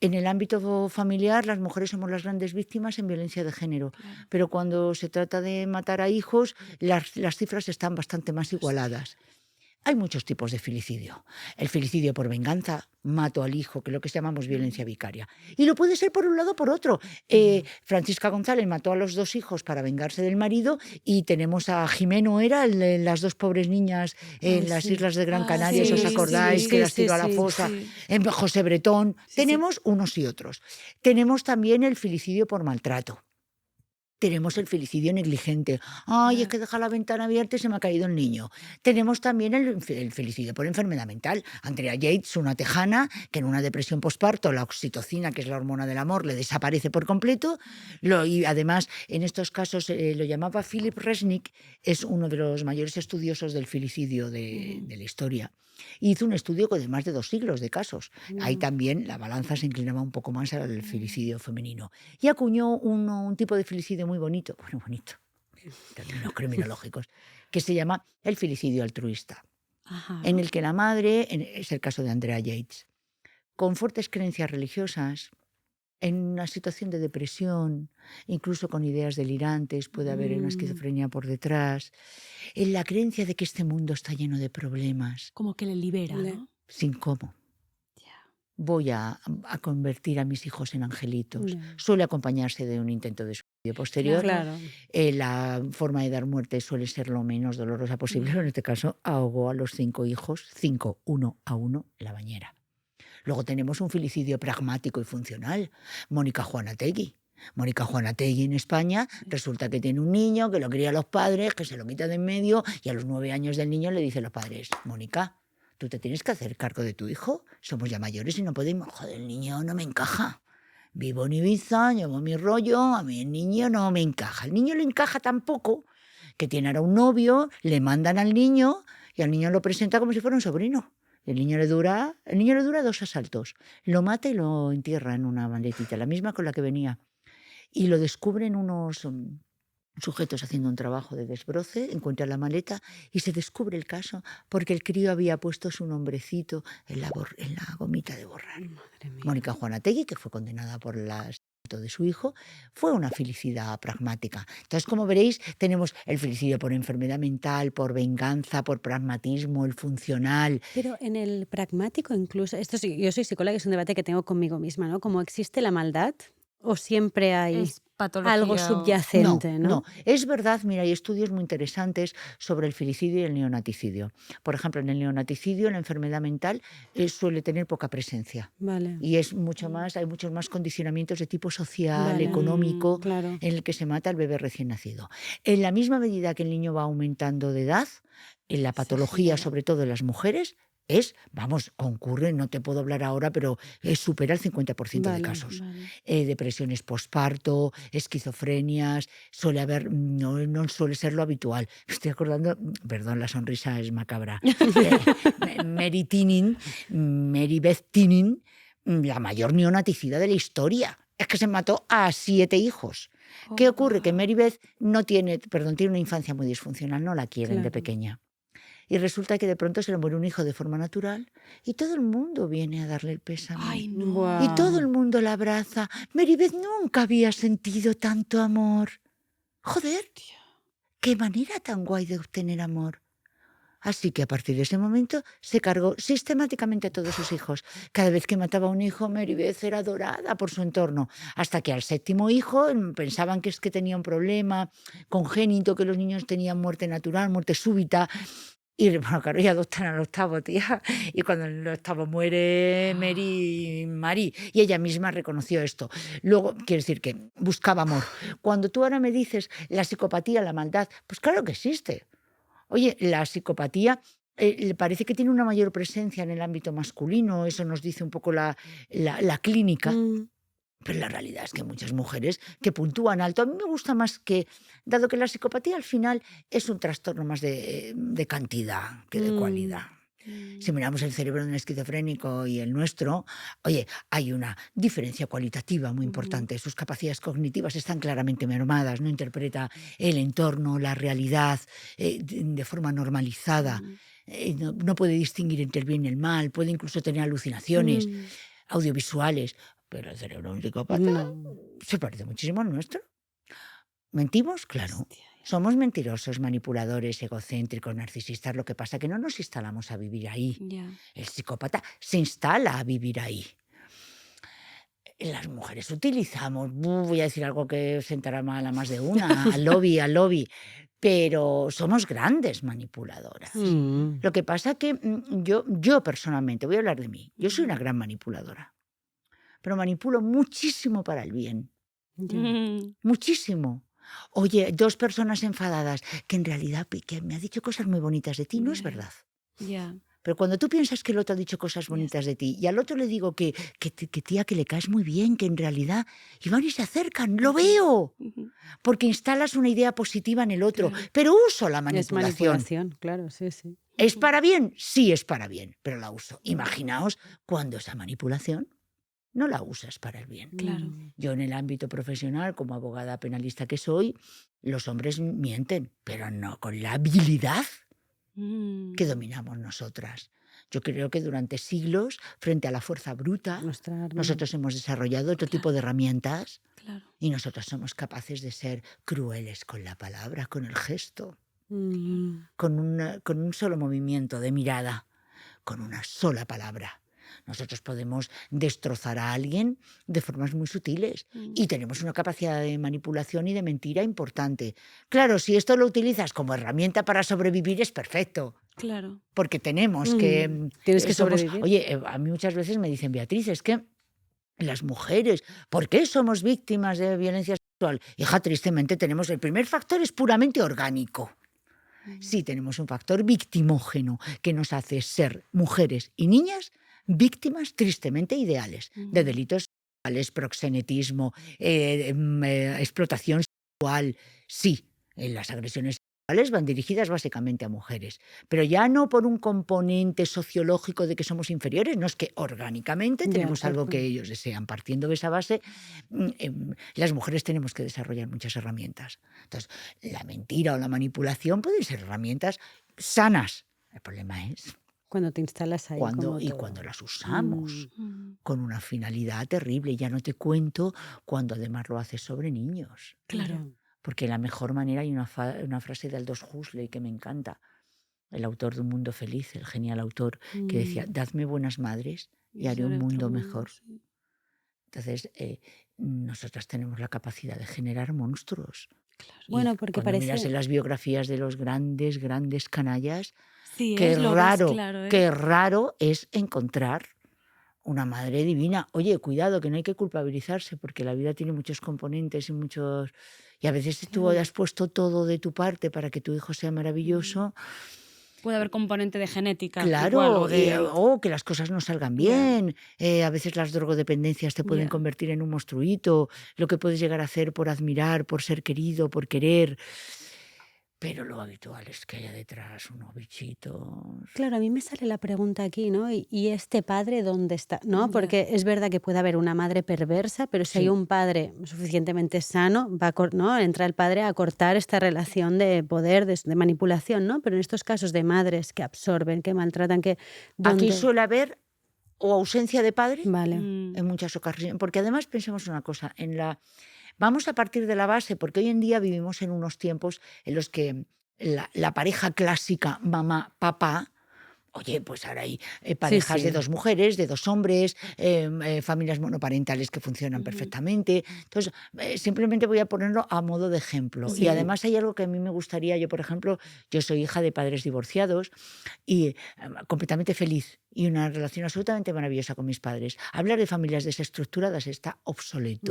En el ámbito familiar, las mujeres somos las grandes víctimas en violencia de género, Claro. pero cuando se trata de matar a hijos, las cifras están bastante más igualadas. Hay muchos tipos de filicidio. El filicidio por venganza, mato al hijo, que es lo que llamamos violencia vicaria. Y lo puede ser por un lado o por otro. Francisca González mató a los 2 hijos para vengarse del marido y tenemos a Jimeno, era las 2 pobres niñas en Ay, las sí. islas de Gran Ah, Canaria, sí, ¿os sí, acordáis? sí, Que sí, las tiró sí, a la sí. fosa. Sí. En José Bretón. Sí, Tenemos unos y otros. Tenemos también el filicidio por maltrato. Tenemos el filicidio negligente. Ay, es que deja la ventana abierta y se me ha caído el niño. Tenemos también el filicidio por enfermedad mental. Andrea Yates, una tejana, que en una depresión posparto, la oxitocina, que es la hormona del amor, le desaparece por completo. Y además, en estos casos, lo llamaba Philip Resnick, es uno de los mayores estudiosos del filicidio de la historia. Hizo un estudio de más de 2 siglos de casos. Ahí también la balanza se inclinaba un poco más al filicidio femenino. Y acuñó un tipo de filicidio muy bonito, en términos criminológicos, que se llama el filicidio altruista, Ajá. en el que la madre, es el caso de Andrea Yates, con fuertes creencias religiosas, en una situación de depresión, incluso con ideas delirantes, puede haber una esquizofrenia por detrás, en la creencia de que este mundo está lleno de problemas, Como que le libera, Le- ¿no? sin cómo. Ya. Voy a convertir a mis hijos en angelitos. Ya. Suele acompañarse de un intento de suicidio posterior. Claro. La forma de dar muerte suele ser lo menos dolorosa posible, pero en este caso ahogó a los 5 hijos, 5, 1 a 1, en la bañera. Luego tenemos un filicidio pragmático y funcional. Mónica Juanategui. Mónica Juanategui en España resulta que tiene un niño que lo cría a los padres, que se lo quita de en medio y a los 9 años del niño le dicen los padres, Mónica, tú te tienes que hacer cargo de tu hijo, somos ya mayores y no podemos, joder, el niño no me encaja. vivo en Ibiza, llevo mi rollo, a mí el niño no me encaja. El niño le encaja tampoco, que tiene ahora un novio, le mandan al niño y al niño lo presenta como si fuera un sobrino. El niño le dura 2 asaltos. Lo mata y lo entierra en una maletita, la misma con la que venía. Y lo descubren unos sujetos haciendo un trabajo de desbroce, encuentran la maleta y se descubre el caso porque el crío había puesto su nombrecito en la gomita de borrar. Madre mía. Mónica Juanategui, que fue condenada por el asesinato de su hijo, fue una felicidad pragmática. Entonces, como veréis, tenemos el felicidio por enfermedad mental, por venganza, por pragmatismo, el funcional. Pero en el pragmático incluso, esto sí, yo soy psicóloga y es un debate que tengo conmigo misma, ¿no? Como existe la maldad o siempre hay Es patología algo o- subyacente, ¿no? No, es verdad, mira, hay estudios muy interesantes sobre el filicidio y el neonaticidio. Por ejemplo, en el neonaticidio la enfermedad mental suele tener poca presencia. Vale, Y es mucho más, hay muchos más condicionamientos de tipo social, Vale. económico, claro. en el que se mata al bebé recién nacido. En la misma medida que el niño va aumentando de edad, en la patología, genera. sobre todo en las mujeres, concurre, no te puedo hablar ahora, pero supera el 50% de Vale, casos. vale. Depresiones posparto, esquizofrenias, suele haber, no suele ser lo habitual. Estoy acordando, perdón, la sonrisa es macabra. Mary Beth Tinning, la mayor neonaticida de la historia. Es que se mató a 7 hijos. ¿Qué ocurre? Que Mary Beth tiene una infancia muy disfuncional, no la quieren de Claro. pequeña. Y resulta que de pronto se le muere un hijo de forma natural y todo el mundo viene a darle el pésame. Ay, no. Guau. Y todo el mundo la abraza. Maribeth nunca había sentido tanto amor. Joder, qué manera tan guay de obtener amor. Así que a partir de ese momento se cargó sistemáticamente a todos sus hijos. Cada vez que mataba a un hijo, Maribeth era adorada por su entorno. Hasta que al 7.º hijo pensaban que es que tenía un problema congénito, que los niños tenían muerte natural, muerte súbita. Y bueno, claro, y adoptan al 8.º, tía. Y cuando el 8.º muere Mary, y ella misma reconoció esto. Luego, quiero decir que buscaba amor. Cuando tú ahora me dices la psicopatía, la maldad, pues claro que existe. Oye, la psicopatía parece que tiene una mayor presencia en el ámbito masculino, eso nos dice un poco la clínica. Pero la realidad es que muchas mujeres que puntúan alto, a mí me gusta más que, dado que la psicopatía al final es un trastorno más de cantidad que de cualidad. Si miramos el cerebro de un esquizofrénico y el nuestro, oye, hay una diferencia cualitativa muy importante. Sus capacidades cognitivas están claramente mermadas, no interpreta el entorno, la realidad de forma normalizada. No puede distinguir entre el bien y el mal, puede incluso tener alucinaciones audiovisuales. Pero el cerebro de un psicópata No. se parece muchísimo al nuestro. ¿Mentimos? Claro. Hostia. Somos mentirosos, manipuladores, egocéntricos, narcisistas. Lo que pasa es que no nos instalamos a vivir ahí. Ya. El psicópata se instala a vivir ahí. Las mujeres utilizamos, voy a decir algo que sentará mal a más de una, al lobby, pero somos grandes manipuladoras. Lo que pasa que yo personalmente, voy a hablar de mí, yo soy una gran manipuladora, pero manipulo muchísimo para el bien. Ya. Muchísimo. Oye, 2 personas enfadadas, que en realidad que me ha dicho cosas muy bonitas de ti, no es Ya. verdad. Ya. Pero cuando tú piensas que el otro ha dicho cosas bonitas de ti y al otro le digo que tía, que le caes muy bien, que en realidad, y van y se acercan, lo veo, porque instalas una idea positiva en el otro, Claro. pero uso la Es manipulación. manipulación, claro, sí, sí. ¿Es para bien? Sí, es para bien, pero la uso. Imaginaos cuando esa manipulación no la usas para el bien. Claro. Yo en el ámbito profesional, como abogada penalista que soy, los hombres mienten, pero no con la habilidad que dominamos nosotras. Yo creo que durante siglos, frente a la fuerza bruta, Nuestra arma. nosotros hemos desarrollado otro tipo de herramientas Claro. y nosotros somos capaces de ser crueles con la palabra, con el gesto, con un solo movimiento de mirada, con una sola palabra. Nosotros podemos destrozar a alguien de formas muy sutiles y tenemos una capacidad de manipulación y de mentira importante. Claro, si esto lo utilizas como herramienta para sobrevivir es perfecto, Claro. porque tenemos que... Tienes que somos- sobrevivir. Oye, a mí muchas veces me dicen, Beatriz, es que las mujeres, ¿por qué somos víctimas de violencia sexual? Hija, tristemente tenemos, el primer factor es puramente orgánico. Sí, tenemos un factor victimógeno que nos hace ser mujeres y niñas víctimas tristemente ideales de delitos proxenetismo, explotación sexual, sí, las agresiones sexuales van dirigidas básicamente a mujeres, pero ya no por un componente sociológico de que somos inferiores, no, es que orgánicamente Ya, tenemos tal algo que cual. ellos desean. Partiendo de esa base, las mujeres tenemos que desarrollar muchas herramientas. Entonces, la mentira o la manipulación pueden ser herramientas sanas. El problema es Cuando te instalas ahí como todo. cuando las usamos Mm, con una finalidad terrible. Ya no te cuento cuando además lo haces sobre niños. claro. Ya. Porque la mejor manera, hay una frase de Aldous Huxley que me encanta, el autor de Un mundo feliz, el genial autor, que decía, Mm. dadme buenas madres y haré un Sobre otro mundo mundo, mejor. sí. Entonces, nosotras tenemos la capacidad de generar monstruos. Y Bueno, porque cuando miras parece... en las biografías de los grandes, grandes canallas, Sí, es lo ves claro, ¿eh? qué raro es encontrar una madre divina. Oye, cuidado, que no hay que culpabilizarse, porque la vida tiene muchos componentes y muchos... Y a veces tú Claro. has puesto todo de tu parte para que tu hijo sea maravilloso. Puede haber componente de genética, igual, Claro, o de... o que las cosas no salgan Ya. bien. A veces las drogodependencias te pueden Ya. convertir en un monstruito. Lo que puedes llegar a hacer por admirar, por ser querido, por querer. Pero lo habitual es que haya detrás unos bichitos. Claro, a mí me sale la pregunta aquí, ¿no? ¿Y este padre dónde está? ¿No? Ya. Porque es verdad que puede haber una madre perversa, pero si hay Sí. un padre suficientemente sano, ¿no? Entra el padre a cortar esta relación de poder, de manipulación, ¿no? Pero en estos casos de madres que absorben, que maltratan, que... Aquí ¿dónde? suele haber o ausencia de padre Vale. en muchas ocasiones. Porque además pensemos una cosa, vamos a partir de la base, porque hoy en día vivimos en unos tiempos en los que la pareja clásica mamá-papá, oye, pues ahora hay parejas sí. de dos mujeres, de dos hombres, familias monoparentales que funcionan perfectamente. Entonces, simplemente voy a ponerlo a modo de ejemplo. Sí. Y además hay algo que a mí me gustaría, yo por ejemplo, yo soy hija de padres divorciados y completamente feliz y una relación absolutamente maravillosa con mis padres. Hablar de familias desestructuradas está obsoleto,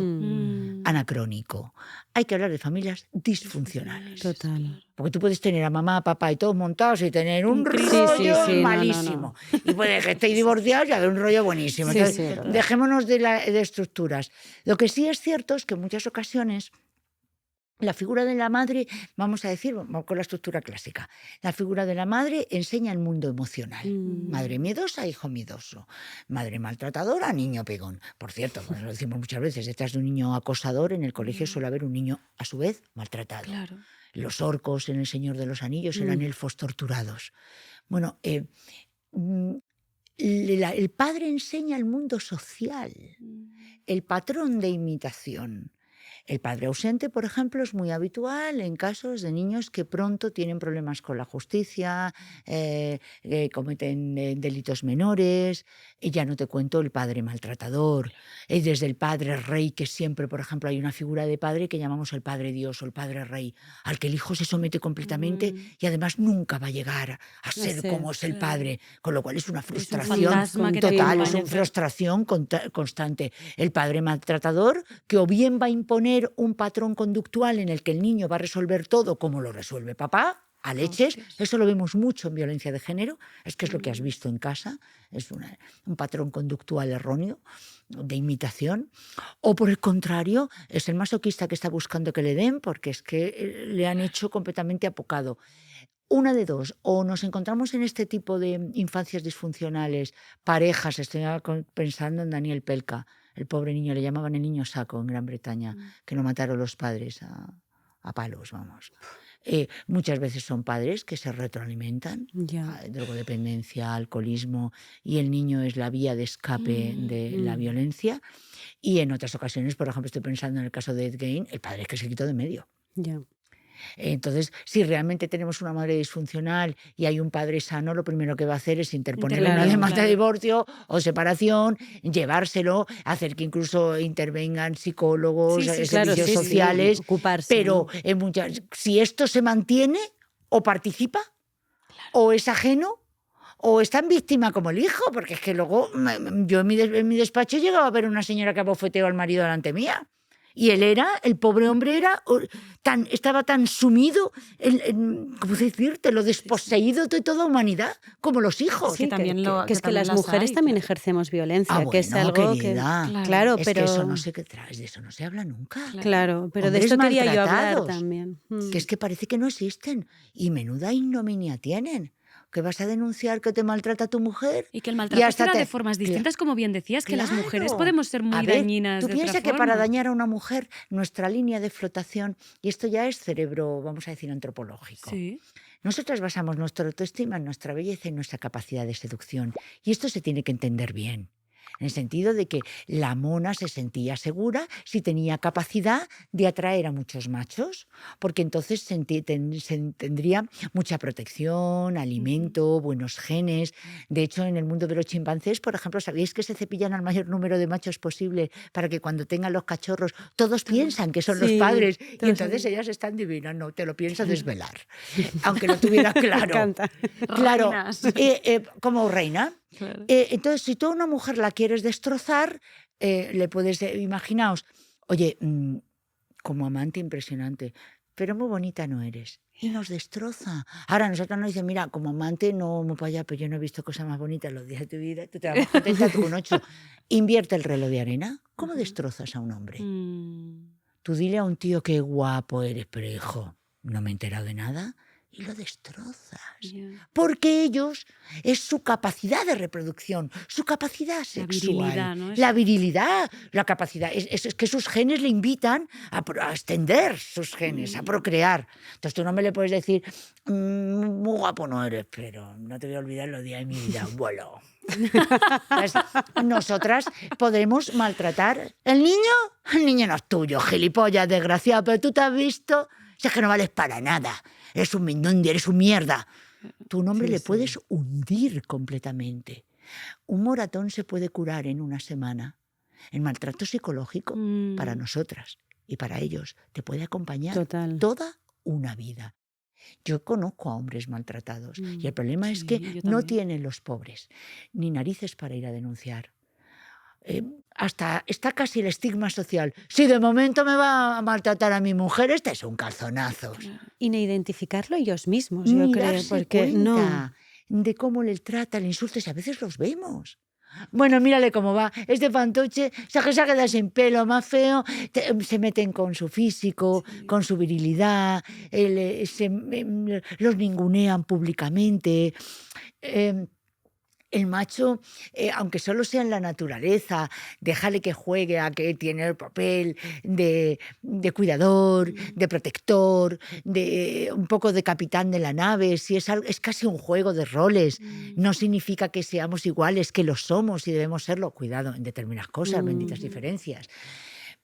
anacrónico. Hay que hablar de familias disfuncionales. Total. Porque tú puedes tener a mamá, a papá y todos montados y tener un Crisis. rollo Sí, no, malísimo. Y puede que estéis divorciados y haber un rollo buenísimo. Sí, Entonces, sí, total. dejémonos de estructuras. Lo que sí es cierto es que en muchas ocasiones la figura de la madre, vamos a decir, vamos con la estructura clásica, la figura de la madre enseña el mundo emocional. Madre miedosa, hijo miedoso. Madre maltratadora, niño pegón. Por cierto, pues lo decimos muchas veces, detrás de un niño acosador en el colegio suele haber un niño, a su vez, maltratado. Claro. Los orcos en El Señor de los Anillos eran elfos torturados. Bueno, el padre enseña el mundo social, el patrón de imitación. El padre ausente, por ejemplo, es muy habitual en casos de niños que pronto tienen problemas con la justicia, cometen delitos menores, y ya no te cuento el padre maltratador, desde el padre rey, que siempre, por ejemplo, hay una figura de padre que llamamos el padre Dios o el padre rey, al que el hijo se somete completamente y además nunca va a llegar a ser como es el padre, con lo cual es una frustración fantasma que te total, es acompaña. una frustración constante. El padre maltratador, que o bien va a imponer un patrón conductual en el que el niño va a resolver todo como lo resuelve papá, a leches. Eso lo vemos mucho en violencia de género, es que es lo que has visto en casa, es un patrón conductual erróneo de imitación. O por el contrario, es el masoquista que está buscando que le den porque es que le han hecho completamente apocado. Una de dos, o nos encontramos en este tipo de infancias disfuncionales, parejas, estoy pensando en Daniel Pelka, el pobre niño, le llamaban el niño saco en Gran Bretaña, que lo mataron los padres a palos, vamos. Muchas veces son padres que se retroalimentan, drogodependencia, alcoholismo, y el niño es la vía de escape de la violencia. Y en otras ocasiones, por ejemplo, estoy pensando en el caso de Ed Gein, el padre es que se quitó de medio. Entonces, si realmente tenemos una madre disfuncional y hay un padre sano, lo primero que va a hacer es interponer una demanda de divorcio o separación, llevárselo, hacer que incluso intervengan psicólogos, servicios sociales. Ocuparse, pero ¿no? Si esto se mantiene o participa o es ajeno o es tan víctima como el hijo, porque es que luego yo en mi despacho llegaba a ver una señora que abofeteó al marido delante mía. Y el pobre hombre estaba tan sumido ¿cómo decirte? Lo desposeído de toda humanidad, como los hijos. que también lo- que es que también las las mujeres hay, también claro. ejercemos violencia, que es Bueno, algo querida. que... Claro, Es pero... que eso no se de eso no se habla nunca. Claro, pero de Hombres esto quería yo hablar maltratados, también. que es que parece que no existen. Y menuda ignominia tienen. Que vas a denunciar que te maltrata tu mujer. Y que el maltrato hasta será te- de formas distintas, como bien decías, que las mujeres Claro. podemos ser A muy ver, dañinas tú de otra piensas que para forma. dañar a una mujer, nuestra línea de flotación, y esto ya es cerebro, vamos a decir, antropológico. Sí. Nosotras basamos nuestra autoestima en nuestra belleza y nuestra capacidad de seducción. Y esto se tiene que entender bien. En el sentido de que la mona se sentía segura si tenía capacidad de atraer a muchos machos, porque entonces tendría mucha protección, alimento, buenos genes. De hecho, en el mundo de los chimpancés, por ejemplo, ¿sabéis que se cepillan al mayor número de machos posible para que cuando tengan los cachorros todos piensan que son los Sí, padres y todos entonces sí. ellas están divinas? No, te lo pienso desvelar, aunque lo tuviera claro. Me encanta. Claro, Reinas. como reina. Claro. Entonces, si tú a una mujer la quieres destrozar, le puedes, imaginaos, oye, como amante impresionante, pero muy bonita no eres. Y nos destroza. Ahora nosotros nos dicen, mira, como amante no me para allá, pero yo no he visto cosas más bonitas los días de tu vida, tú te vas más contenta, tú con 8. Invierte el reloj de arena. ¿Cómo destrozas a un hombre? Tú dile a un tío qué guapo eres, pero hijo, no me he enterado de nada. Y lo destrozas. Ya. Porque ellos es su capacidad de reproducción, su capacidad sexual. virilidad, ¿no? La virilidad, la capacidad. Es que sus genes le invitan a extender sus genes, a procrear. Entonces tú no me le puedes decir, muy guapo no eres, pero no te voy a olvidar los días de mi vida, abuelo. Entonces, nosotras podemos maltratar. El niño no es tuyo, gilipollas, desgraciado, pero tú te has visto, si es que no vales para nada. Eres un mindundi, eres un mierda. Tu nombre le puedes hundir completamente. Un moratón se puede curar en una semana. El maltrato psicológico para nosotras y para ellos te puede acompañar Total. toda una vida. Yo conozco a hombres maltratados y el problema es sí, que yo no también. tienen los pobres ni narices para ir a denunciar. Hasta está casi el estigma social. Si de momento me va a maltratar a mi mujer, este es un calzonazo. Y ni identificarlo ellos mismos, yo Ni creo, darse porque no. cuenta de cómo le trata, le insulta, y a veces los vemos. Bueno, mírale cómo va. Este fantoche se ha quedado sin pelo, más feo. Se meten con su físico, con su virilidad, los ningunean públicamente. El macho, aunque solo sea en la naturaleza, déjale que juegue a que tiene el papel de cuidador, de protector, de un poco de capitán de la nave. Si es casi un juego de roles. No significa que seamos iguales, que lo somos y debemos serlo. Cuidado, en determinadas cosas, benditas diferencias.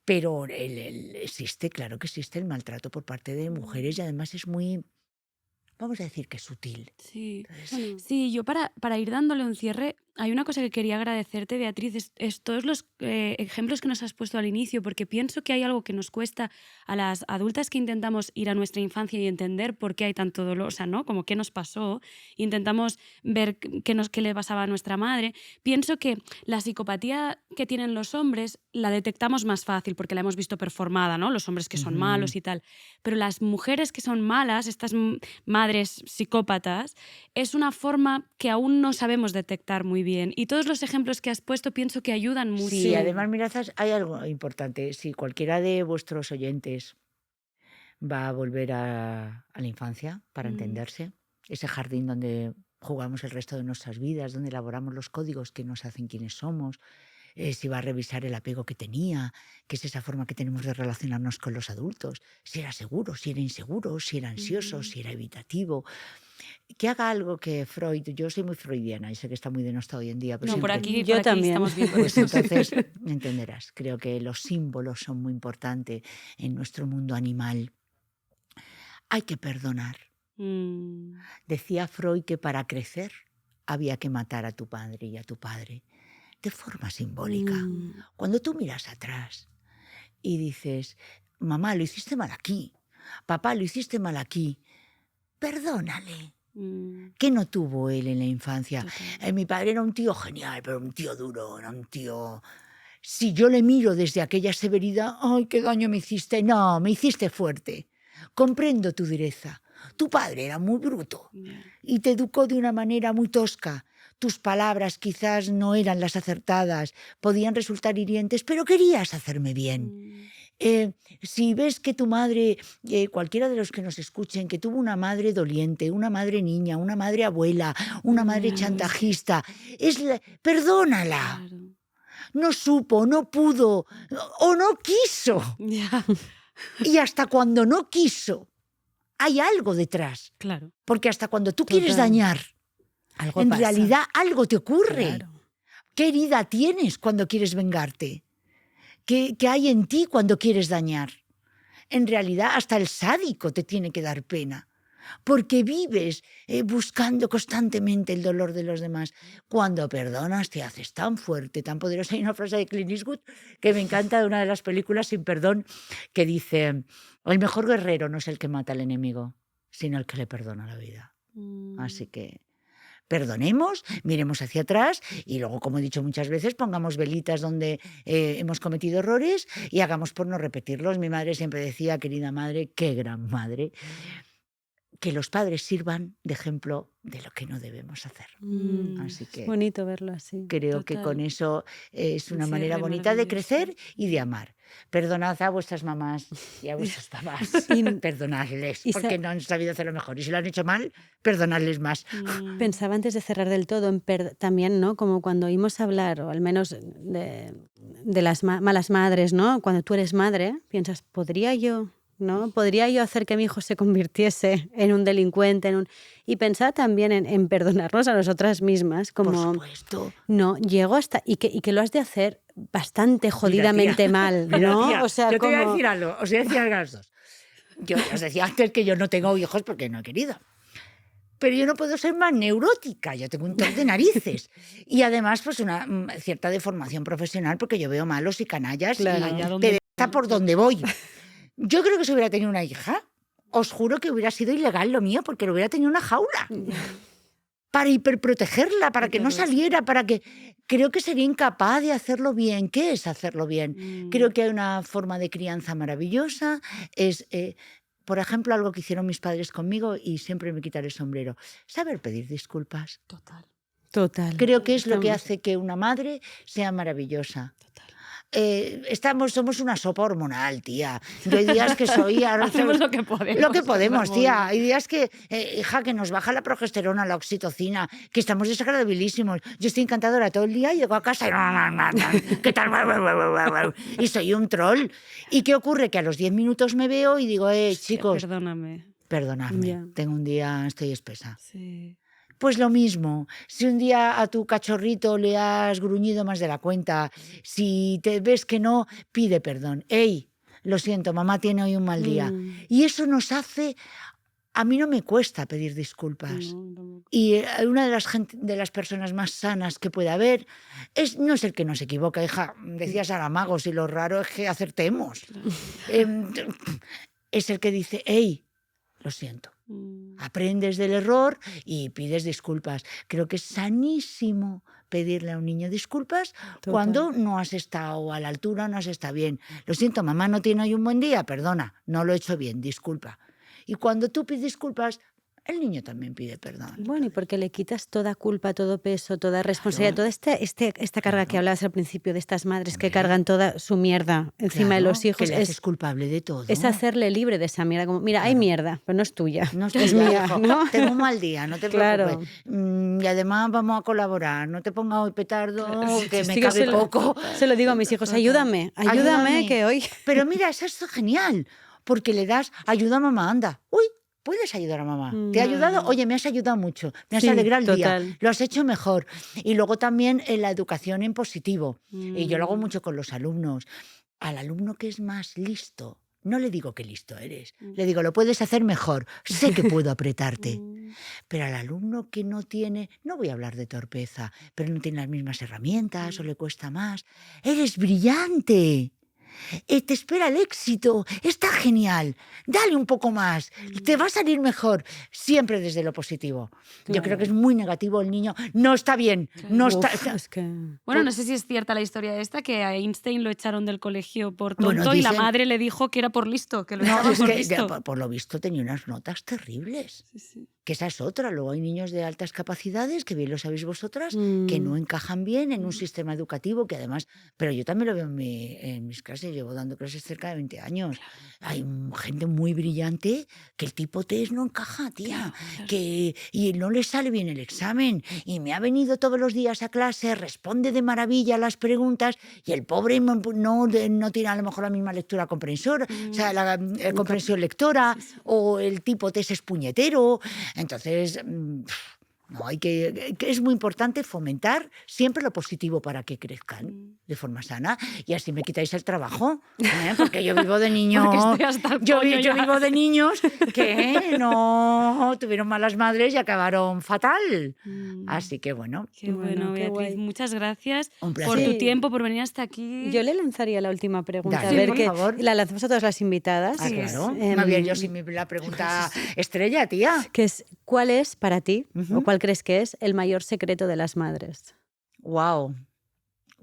Pero existe, claro que existe el maltrato por parte de mujeres y además es muy, vamos a decir que sutil. Sí. Bueno, Sí, yo para ir dándole un cierre, hay una cosa que quería agradecerte, Beatriz, es todos los ejemplos que nos has puesto al inicio, porque pienso que hay algo que nos cuesta a las adultas que intentamos ir a nuestra infancia y entender por qué hay tanto dolor, o sea, ¿no? Como qué nos pasó, intentamos ver qué le pasaba a nuestra madre. Pienso que la psicopatía que tienen los hombres la detectamos más fácil porque la hemos visto performada, ¿no? Los hombres que son malos y tal. Pero las mujeres que son malas, estas madres psicópatas, es una forma que aún no sabemos detectar muy bien. Y todos los ejemplos que has puesto pienso que ayudan mucho. Sí, además, mirad, hay algo importante. Si cualquiera de vuestros oyentes va a volver a la infancia para entenderse, ese jardín donde jugamos el resto de nuestras vidas, donde elaboramos los códigos que nos hacen quienes somos, si va a revisar el apego que tenía, que es esa forma que tenemos de relacionarnos con los adultos, si era seguro, si era inseguro, si era ansioso, si era evitativo. Que haga algo que Freud, yo soy muy freudiana y sé que está muy denostado hoy en día, pero No, por siempre- aquí, Yo por aquí también. estamos bien. pues entonces me entenderás. Creo que los símbolos son muy importantes en nuestro mundo animal. Hay que perdonar. Decía Freud que para crecer había que matar a tu padre y a tu padre de forma simbólica. Cuando tú miras atrás y dices, mamá, lo hiciste mal aquí, papá, lo hiciste mal aquí, perdónale. ¿Qué no tuvo él en la infancia? Mi padre era un tío genial, pero un tío duro, era un tío... si yo le miro desde aquella severidad, ¡ay, qué daño me hiciste! No, me hiciste fuerte. Comprendo tu dureza. Tu padre era muy bruto y te educó de una manera muy tosca. Tus palabras quizás no eran las acertadas, podían resultar hirientes, pero querías hacerme bien. Si ves que tu madre, cualquiera de los que nos escuchen, que tuvo una madre doliente, una madre niña, una madre abuela, una madre chantajista, perdónala. Claro. No supo, no pudo o no quiso. Ya. Y hasta cuando no quiso, hay algo detrás. Claro. Porque hasta cuando tú quieres Total. dañar, Algo en pasa. realidad algo te ocurre. Claro. ¿Qué herida tienes cuando quieres vengarte? ¿Qué hay en ti cuando quieres dañar? En realidad hasta el sádico te tiene que dar pena, porque vives buscando constantemente el dolor de los demás. Cuando perdonas te haces tan fuerte, tan poderosa. Hay una frase de Clint Eastwood que me encanta, de una de las películas, Sin Perdón, que dice: el mejor guerrero no es el que mata al enemigo, sino el que le perdona la vida. Así que perdonemos, miremos hacia atrás y luego, como he dicho muchas veces, pongamos velitas donde hemos cometido errores y hagamos por no repetirlos. Mi madre siempre decía, querida madre, qué gran madre, que los padres sirvan de ejemplo de lo que no debemos hacer. Así Es que bonito verlo así. creo que con Total. eso es Un una manera cierre bonita de maravilloso. crecer y de amar. Perdonad a vuestras mamás y a vuestros papás. Perdonadles, y porque no han sabido hacerlo mejor. Y si lo han hecho mal, perdonadles más. Pensaba antes de cerrar del todo en también, ¿no? Como cuando oímos hablar, o al menos de las malas madres, ¿no? Cuando tú eres madre, piensas, ¿podría yo? ¿No? ¿Podría yo hacer que mi hijo se convirtiese en un delincuente? Y pensar también en perdonarnos a nosotras mismas, Por como, supuesto. no, llego hasta... Y que lo has de hacer bastante jodidamente mal, Mira, ¿no? tía, O sea, yo te voy a como... decir algo, os voy a decir algo a los dos. Yo os decía antes que yo no tengo hijos porque no he querido. Pero yo no puedo ser más neurótica, yo tengo un toque de narices. Y además, pues una cierta deformación profesional, porque yo veo malos y canallas Claro. y Allá donde te está por donde voy. Yo creo que si hubiera tenido una hija, os juro que hubiera sido ilegal lo mío, porque lo hubiera tenido una jaula. Para hiperprotegerla, para que no saliera, para que... Creo que sería incapaz de hacerlo bien. ¿Qué es hacerlo bien? Creo que hay una forma de crianza maravillosa. Es, por ejemplo, algo que hicieron mis padres conmigo y siempre me quitaré el sombrero. Saber pedir disculpas. Total. Total. Creo que es lo que Estamos- hace que una madre sea maravillosa. Somos una sopa hormonal, tía. Yo hay días que soy... Hacemos lo que podemos. Lo que podemos, Vamos. tía. Hay días que, hija, que nos baja la progesterona, la oxitocina, que estamos desagradabilísimos. Yo estoy encantadora todo el día y llego a casa y... ¿Qué tal? Y soy un troll. ¿Y qué ocurre? Que a los 10 minutos me veo y digo, chicos, Perdóname. perdonadme, Ya. tengo un día, estoy espesa. Sí. Pues lo mismo, si un día a tu cachorrito le has gruñido más de la cuenta, si te ves que no, pide perdón. ¡Ey! Lo siento, mamá tiene hoy un mal día. Y eso nos hace... A mí no me cuesta pedir disculpas. No. Y una de las personas más sanas que puede haber no es el que no se equivoca, hija. Decía Saramago, si lo raro es que acertemos. Es el que dice, ¡ey! Lo siento. Aprendes del error y pides disculpas. Creo que es sanísimo pedirle a un niño disculpas cuando no has estado a la altura, no has estado bien. Lo siento, mamá no tiene hoy un buen día, perdona, no lo he hecho bien, disculpa. Y cuando tú pides disculpas, el niño también pide perdón. Bueno, y porque le quitas toda culpa, todo peso, toda responsabilidad, toda esta carga que hablabas al principio de estas madres que cargan toda su mierda encima de los hijos. Que le haces culpable de todo. Es hacerle libre de esa mierda. Como, mira, hay mierda, pero no es tuya. No es estoy mía, hijo. ¿no? Tengo un mal día, no te Claro. preocupes. Y además vamos a colaborar. No te pongas hoy petardo, que me Sí, yo cabe poco. se lo digo a mis hijos, ayúdame, que hoy... Pero mira, eso es genial, porque le das, ayuda a mamá, anda. Uy, puedes ayudar a mamá. ¿Te ha ayudado? Oye, me has ayudado mucho. Me has Sí, alegrado el día. total. Lo has hecho mejor. Y luego también en la educación en positivo. Y yo lo hago mucho con los alumnos. Al alumno que es más listo, no le digo qué listo eres. Le digo, lo puedes hacer mejor. Sé que puedo apretarte. Pero al alumno que no tiene, no voy a hablar de torpeza, pero no tiene las mismas herramientas o le cuesta más. Eres brillante. te espera el éxito, está genial, dale un poco más, te va a salir mejor, siempre desde lo positivo. Yo creo que es muy negativo el niño, no está bien, no está... Uf, es que... Bueno, no sé si es cierta la historia esta, que a Einstein lo echaron del colegio por tonto Bueno, y la dicen- madre le dijo que era por listo, que lo No, echaba es por que listo. por lo visto tenía unas notas terribles. Que esa es otra. Luego hay niños de altas capacidades, que bien lo sabéis vosotras, que no encajan bien en un sistema educativo que además... Pero yo también lo veo en mis clases, llevo dando clases cerca de 20 años. Hay gente muy brillante que el tipo test no encaja, tía. Y no le sale bien el examen. Y me ha venido todos los días a clase, responde de maravilla a las preguntas y el pobre no tiene a lo mejor la misma lectura comprensora, o sea, la comprensión lectora, o el tipo test es puñetero. Entonces, no, que es muy importante fomentar siempre lo positivo para que crezcan de forma sana. Y así me quitáis el trabajo, porque yo vivo de niños. Porque estoy hasta el Yo coño ya. vivo de niños que no tuvieron malas madres y acabaron fatal. Así que bueno, Qué bueno, qué Beatriz. guay. Muchas gracias Un por placer. tu tiempo, por venir hasta aquí. Yo le lanzaría la última pregunta, Dale, a ver por que favor. la lanzamos a todas las invitadas. Ah, claro. Em, Más bien, yo sí la pregunta estrella, tía. que es, ¿cuál es para ti, o cuál crees que es el mayor secreto de las madres? Wow.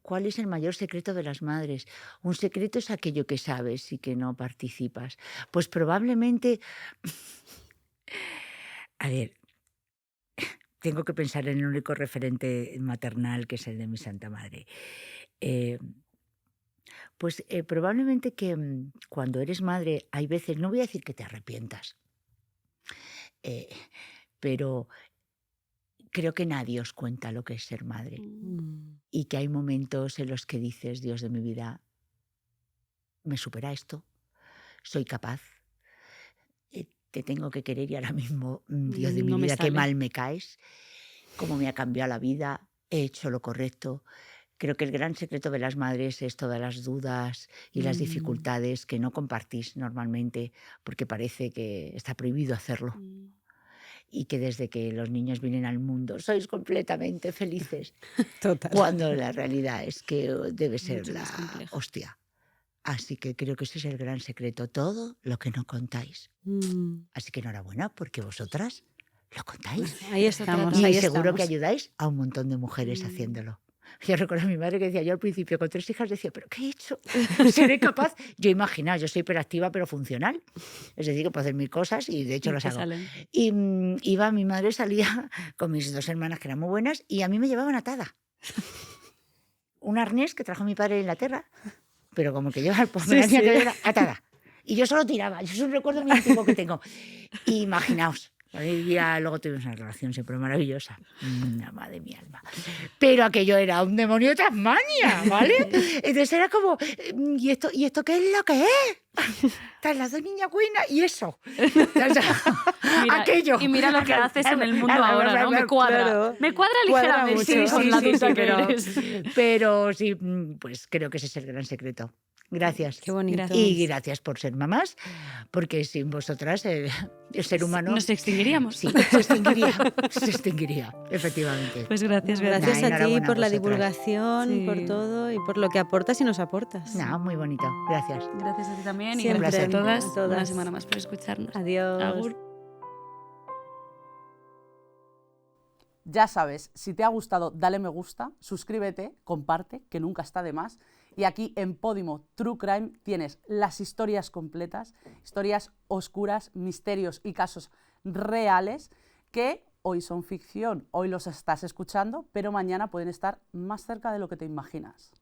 ¿Cuál es el mayor secreto de las madres? Un secreto es aquello que sabes y que no participas. Pues probablemente... A ver, tengo que pensar en el único referente maternal que es el de mi Santa Madre. Probablemente que cuando eres madre hay veces, no voy a decir que te arrepientas, pero creo que nadie os cuenta lo que es ser madre. Y que hay momentos en los que dices, Dios de mi vida, me supera esto, soy capaz, te tengo que querer y ahora mismo, Dios de mi No me vida, qué sale. mal me caes, cómo me ha cambiado la vida, he hecho lo correcto. Creo que el gran secreto de las madres es todas las dudas y las dificultades que no compartís normalmente porque parece que está prohibido hacerlo. Y que desde que los niños vienen al mundo sois completamente felices. Total. Cuando la realidad es que debe ser Mucho la más complejo. hostia. Así que creo que ese es el gran secreto, todo lo que no contáis. Así que enhorabuena porque vosotras lo contáis. Ahí estamos, Y ahí seguro estamos. que ayudáis a un montón de mujeres haciéndolo. Yo recuerdo a mi madre que decía, yo al principio con 3 hijas decía, ¿pero qué he hecho? ¿Seré capaz? Yo imagino, yo soy hiperactiva pero funcional. Es decir, que puedo hacer mil cosas y de hecho las Te hago. salen. Y mi madre salía con mis 2 hermanas que eran muy buenas y a mí me llevaban atada. Un arnés que trajo mi padre de Inglaterra, pero como que lleva el pomerania que era atada. Y yo solo tiraba, yo es un recuerdo muy antiguo que tengo. Y imaginaos, luego tuvimos una relación siempre maravillosa, una madre de mi alma. Pero aquello era un demonio de Tasmania, ¿vale? Entonces era como, ¿y esto qué es lo que es? Están las 2 niñas buenas y eso. O sea, Mira, aquello. y mira lo que haces en el mundo ahora, ¿no? Me cuadra. Claro. Me cuadra Cuadra ligeramente mucho. con la adulta que pero, eres. pero sí, pues creo que ese es el gran secreto. Gracias. Qué bonito. Gracias. Y gracias por ser mamás, porque sin vosotras el ser humano Nos extinguiríamos. sí, se extinguiría, efectivamente. Pues gracias, Gracias Beatriz. Nah, a ti enhorabuena por a la vosotras. divulgación, Sí. por todo y por lo que aportas y nos aportas. No, muy bonito, gracias. Gracias a ti también y Siempre, gracias a todas. a todas. Una semana más por escucharnos. Adiós. Agur. Ya sabes, si te ha gustado, dale me gusta, suscríbete, comparte, que nunca está de más. Y aquí en Podimo True Crime tienes las historias completas, historias oscuras, misterios y casos reales que hoy son ficción, hoy los estás escuchando, pero mañana pueden estar más cerca de lo que te imaginas.